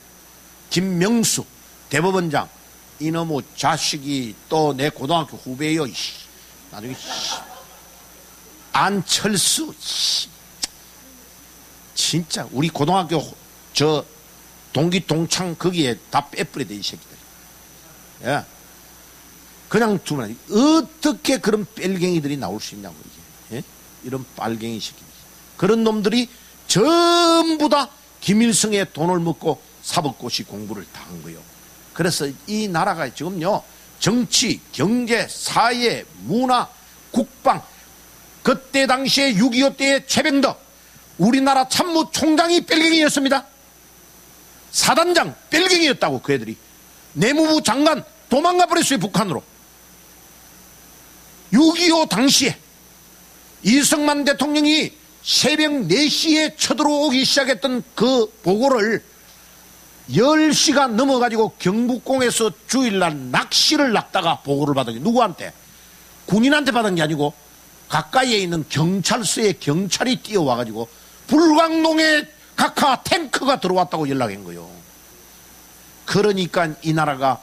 김명수 대법원장, 이놈의 자식이 또 내 고등학교 후배요. 나중에 안철수, 진짜 우리 고등학교 저 동기 동창 거기에 다 빼버려야 돼, 이 새끼들. 예. 그냥 두면 어떻게 그런 뺄갱이들이 나올 수 있냐고, 이게. 예? 이런 빨갱이 새끼들. 그런 놈들이 전부 다 김일성의 돈을 먹고 사법고시 공부를 다 한 거예요. 그래서 이 나라가 지금요, 정치, 경제, 사회, 문화, 국방, 그때 당시에 6.25 때의 최병덕, 우리나라 참모총장이 뺄갱이였습니다. 사단장 뺄갱이였다고, 그 애들이. 내무부 장관 도망가 버렸어요, 북한으로. 6.25 당시에 이승만 대통령이 새벽 4시에 쳐들어오기 시작했던 그 보고를 10시가 넘어가지고 경북공에서 주일날 낚시를 낚다가 보고를 받은 게 누구한테? 군인한테 받은 게 아니고 가까이에 있는 경찰서에 경찰이 뛰어와가지고 불광동에 각하 탱크가 들어왔다고 연락한 거예요. 그러니까 이 나라가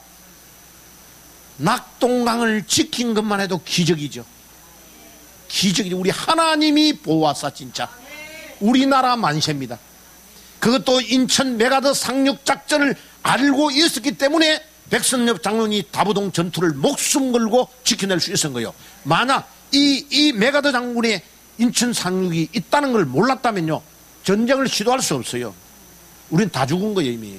낙동강을 지킨 것만 해도 기적이죠. 기적이죠. 우리 하나님이 보호하사 진짜. 우리나라 만세입니다. 그것도 인천 메가더 상륙작전을 알고 있었기 때문에 백선엽 장군이 다부동 전투를 목숨 걸고 지켜낼 수 있었던 거예요. 만약 이 메가더 장군의 인천 상륙이 있다는 걸 몰랐다면요, 전쟁을 시도할 수 없어요. 우린 다 죽은 거예요, 이미.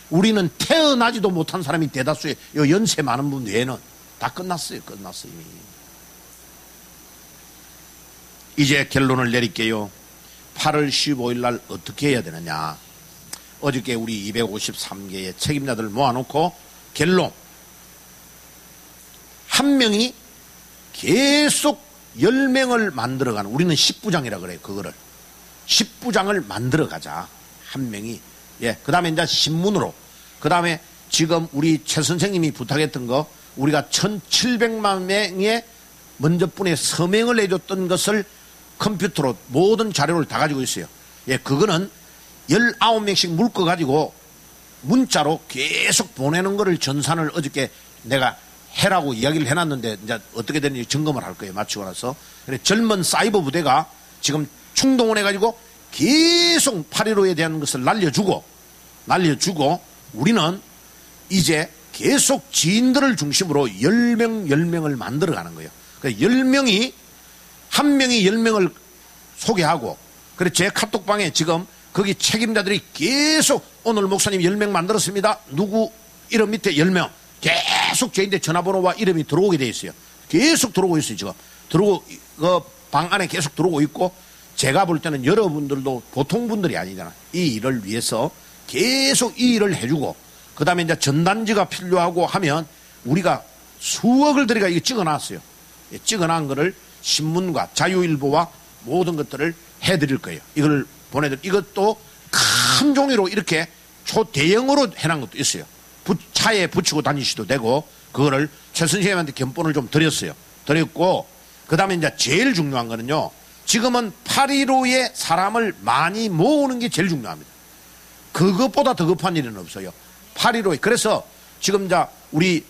우리는 태어나지도 못한 사람이 대다수예요. 연세 많은 분 외에는 다 끝났어요. 끝났어요, 이미. 이제 결론을 내릴게요. 8월 15일 날 어떻게 해야 되느냐. 어저께 우리 253개의 책임자들 모아놓고 결론. 한 명이 계속 10명을 만들어가는, 우리는 10부장이라 그래요. 그거를 10부장을 만들어가자, 한 명이. 예, 그 다음에 이제 신문으로, 그 다음에 지금 우리 최 선생님이 부탁했던 거, 우리가 1700만 명의 먼저 분의 서명을 해줬던 것을 컴퓨터로 모든 자료를 다 가지고 있어요. 예, 그거는 19명씩 묶어가지고 문자로 계속 보내는 거를 전산을 어저께 내가 해라고 이야기를 해놨는데, 이제 어떻게 되는지 점검을 할 거예요. 마치고 나서. 그래, 젊은 사이버 부대가 지금 충동을 해가지고 계속 8.15에 대한 것을 날려주고 우리는 이제 계속 지인들을 중심으로 10명을 만들어가는 거예요. 그래서 10명이, 한 명이 10명을 소개하고, 그래, 제 카톡방에 지금 거기 책임자들이 계속 오늘 목사님 10명 만들었습니다. 누구 이름 밑에 10명. 계속 저희한테 전화번호와 이름이 들어오게 돼 있어요. 계속 들어오고 있어요, 지금. 들어오고, 그 방 안에 계속 들어오고 있고, 제가 볼 때는 여러분들도 보통 분들이 아니잖아. 이 일을 위해서 계속 이 일을 해주고, 그 다음에 이제 전단지가 필요하고 하면 우리가 수억을 들여가 이거 찍어놨어요. 찍어놓은 거를 신문과 자유일보와 모든 것들을 해드릴 거예요. 이걸 이것도 큰 종이로 이렇게 초대형으로 해놓은 것도 있어요. 차에 붙이고 다니셔도 되고, 그거를 최 선생님한테 견본을 좀 드렸어요. 드렸고, 그 다음에 이제 제일 중요한 거는요, 지금은 8.15에 사람을 많이 모으는 게 제일 중요합니다. 그것보다 더 급한 일은 없어요. 8.15에. 그래서 지금 이제 우리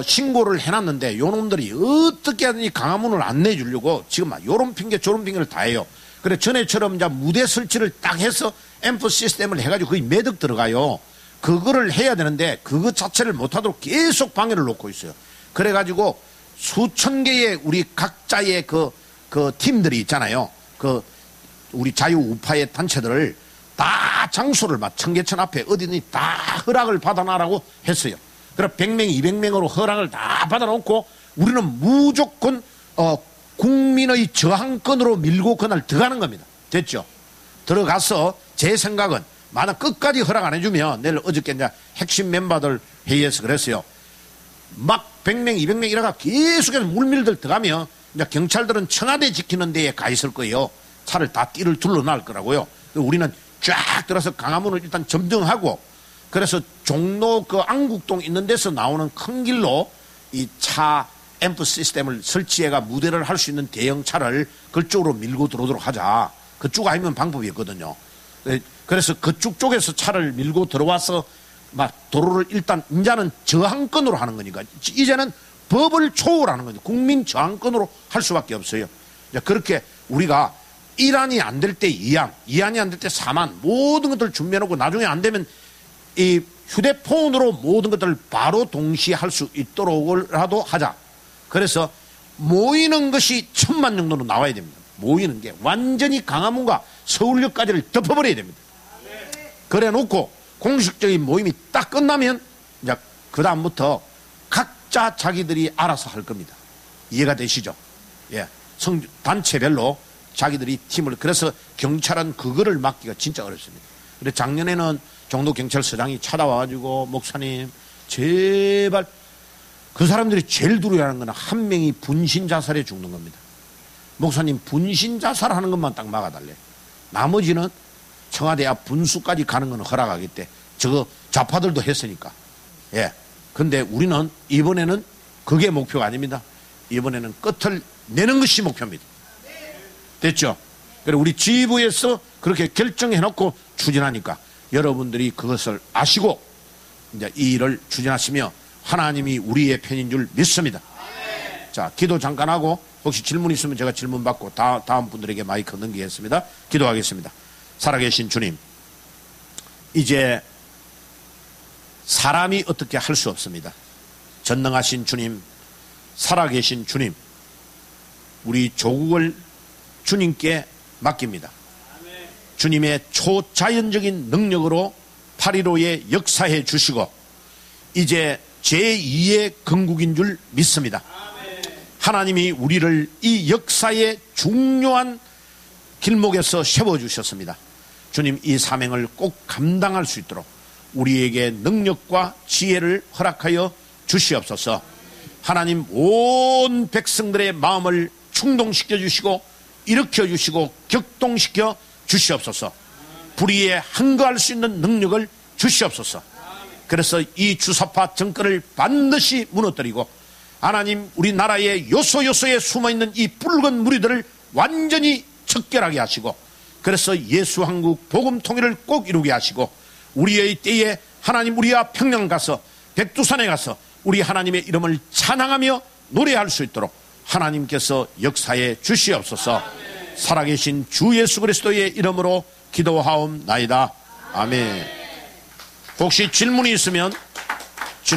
신고를 해놨는데, 요놈들이 어떻게 하든지 강화문을 안 내주려고 지금 막 요런 핑계 저런 핑계를 다 해요. 그래, 전에처럼 이제 무대 설치를 딱 해서 앰프 시스템을 해가지고 거의 매덕 들어가요. 그거를 해야 되는데 그것 자체를 못하도록 계속 방해를 놓고 있어요. 그래가지고 수천 개의 우리 각자의 그 팀들이 있잖아요. 우리 자유우파의 단체들을 다 장소를 막 청계천 앞에 어디든지 다 허락을 받아놔라고 했어요. 그래 100명, 200명으로 허락을 다 받아놓고 우리는 무조건 국민의 저항권으로 밀고 그날 들어가는 겁니다. 됐죠? 들어가서 제 생각은 만약 끝까지 허락 안 해주면, 내일 어저께 이제 핵심 멤버들 회의에서 그랬어요. 막 100명, 200명 이래가 계속해서 물밀들 들어가면 이제 경찰들은 청와대 지키는 데에 가 있을 거예요. 차를 다 띠를 둘러놔을 거라고요. 우리는 쫙 들어서 강화문을 일단 점등하고, 그래서 종로 그 안국동 있는 데서 나오는 큰 길로 이 차 앰프 시스템을 설치해가 무대를 할 수 있는 대형 차를 그쪽으로 밀고 들어오도록 하자. 그쪽 아니면 방법이었거든요. 그래서 그쪽 쪽에서 차를 밀고 들어와서 막 도로를 일단 이제는 저항권으로 하는 거니까 이제는 법을 초월하는 거죠. 국민 저항권으로 할 수밖에 없어요. 그렇게 우리가 1안이 안 될 때 2안, 2안이 안 될 때 3안 모든 것들을 준비해놓고 나중에 안 되면 이 휴대폰으로 모든 것들을 바로 동시에 할 수 있도록이라도 하자. 그래서 모이는 것이 1000만 정도로 나와야 됩니다. 모이는 게 완전히 강화문과 서울역까지를 덮어버려야 됩니다. 그래 놓고 공식적인 모임이 딱 끝나면 이제 그 다음부터 각자 자기들이 알아서 할 겁니다. 이해가 되시죠? 예, 단체별로 자기들이 팀을, 그래서 경찰은 그거를 막기가 진짜 어렵습니다. 그래서 작년에는 종로경찰서장이 찾아와가지고 목사님 제발, 그 사람들이 제일 두려워하는 건 한 명이 분신 자살에 죽는 겁니다. 목사님 분신 자살하는 것만 딱 막아달래. 나머지는 청와대 앞 분수까지 가는 건 허락하겠대. 저거 좌파들도 했으니까. 예. 근데 우리는 이번에는 그게 목표가 아닙니다. 이번에는 끝을 내는 것이 목표입니다. 됐죠? 그래 우리 지부에서 그렇게 결정해놓고 추진하니까 여러분들이 그것을 아시고 이제 이 일을 추진하시며 하나님이 우리의 편인 줄 믿습니다. 자, 기도 잠깐 하고 혹시 질문 있으면 제가 질문 받고 다음 분들에게 마이크 넘기겠습니다. 기도하겠습니다. 살아계신 주님, 이제 사람이 어떻게 할 수 없습니다. 전능하신 주님, 살아계신 주님, 우리 조국을 주님께 맡깁니다. 주님의 초자연적인 능력으로 8.15에 역사해 주시고 이제 제2의 건국인 줄 믿습니다. 하나님이 우리를 이 역사의 중요한 길목에서 세워주셨습니다. 주님, 이 사명을 꼭 감당할 수 있도록 우리에게 능력과 지혜를 허락하여 주시옵소서. 하나님, 온 백성들의 마음을 충동시켜 주시고 일으켜 주시고 격동시켜 주시옵소서. 불의에 항거할 수 있는 능력을 주시옵소서. 그래서 이 주사파 정권을 반드시 무너뜨리고 하나님, 우리나라의 요소요소에 숨어있는 이 붉은 무리들을 완전히 척결하게 하시고 그래서 예수 한국 복음 통일을 꼭 이루게 하시고 우리의 때에 하나님, 우리와 평양 가서 백두산에 가서 우리 하나님의 이름을 찬양하며 노래할 수 있도록 하나님께서 역사해 주시옵소서. 살아계신 주 예수 그리스도의 이름으로 기도하옵나이다. 아멘. 혹시 질문이 있으면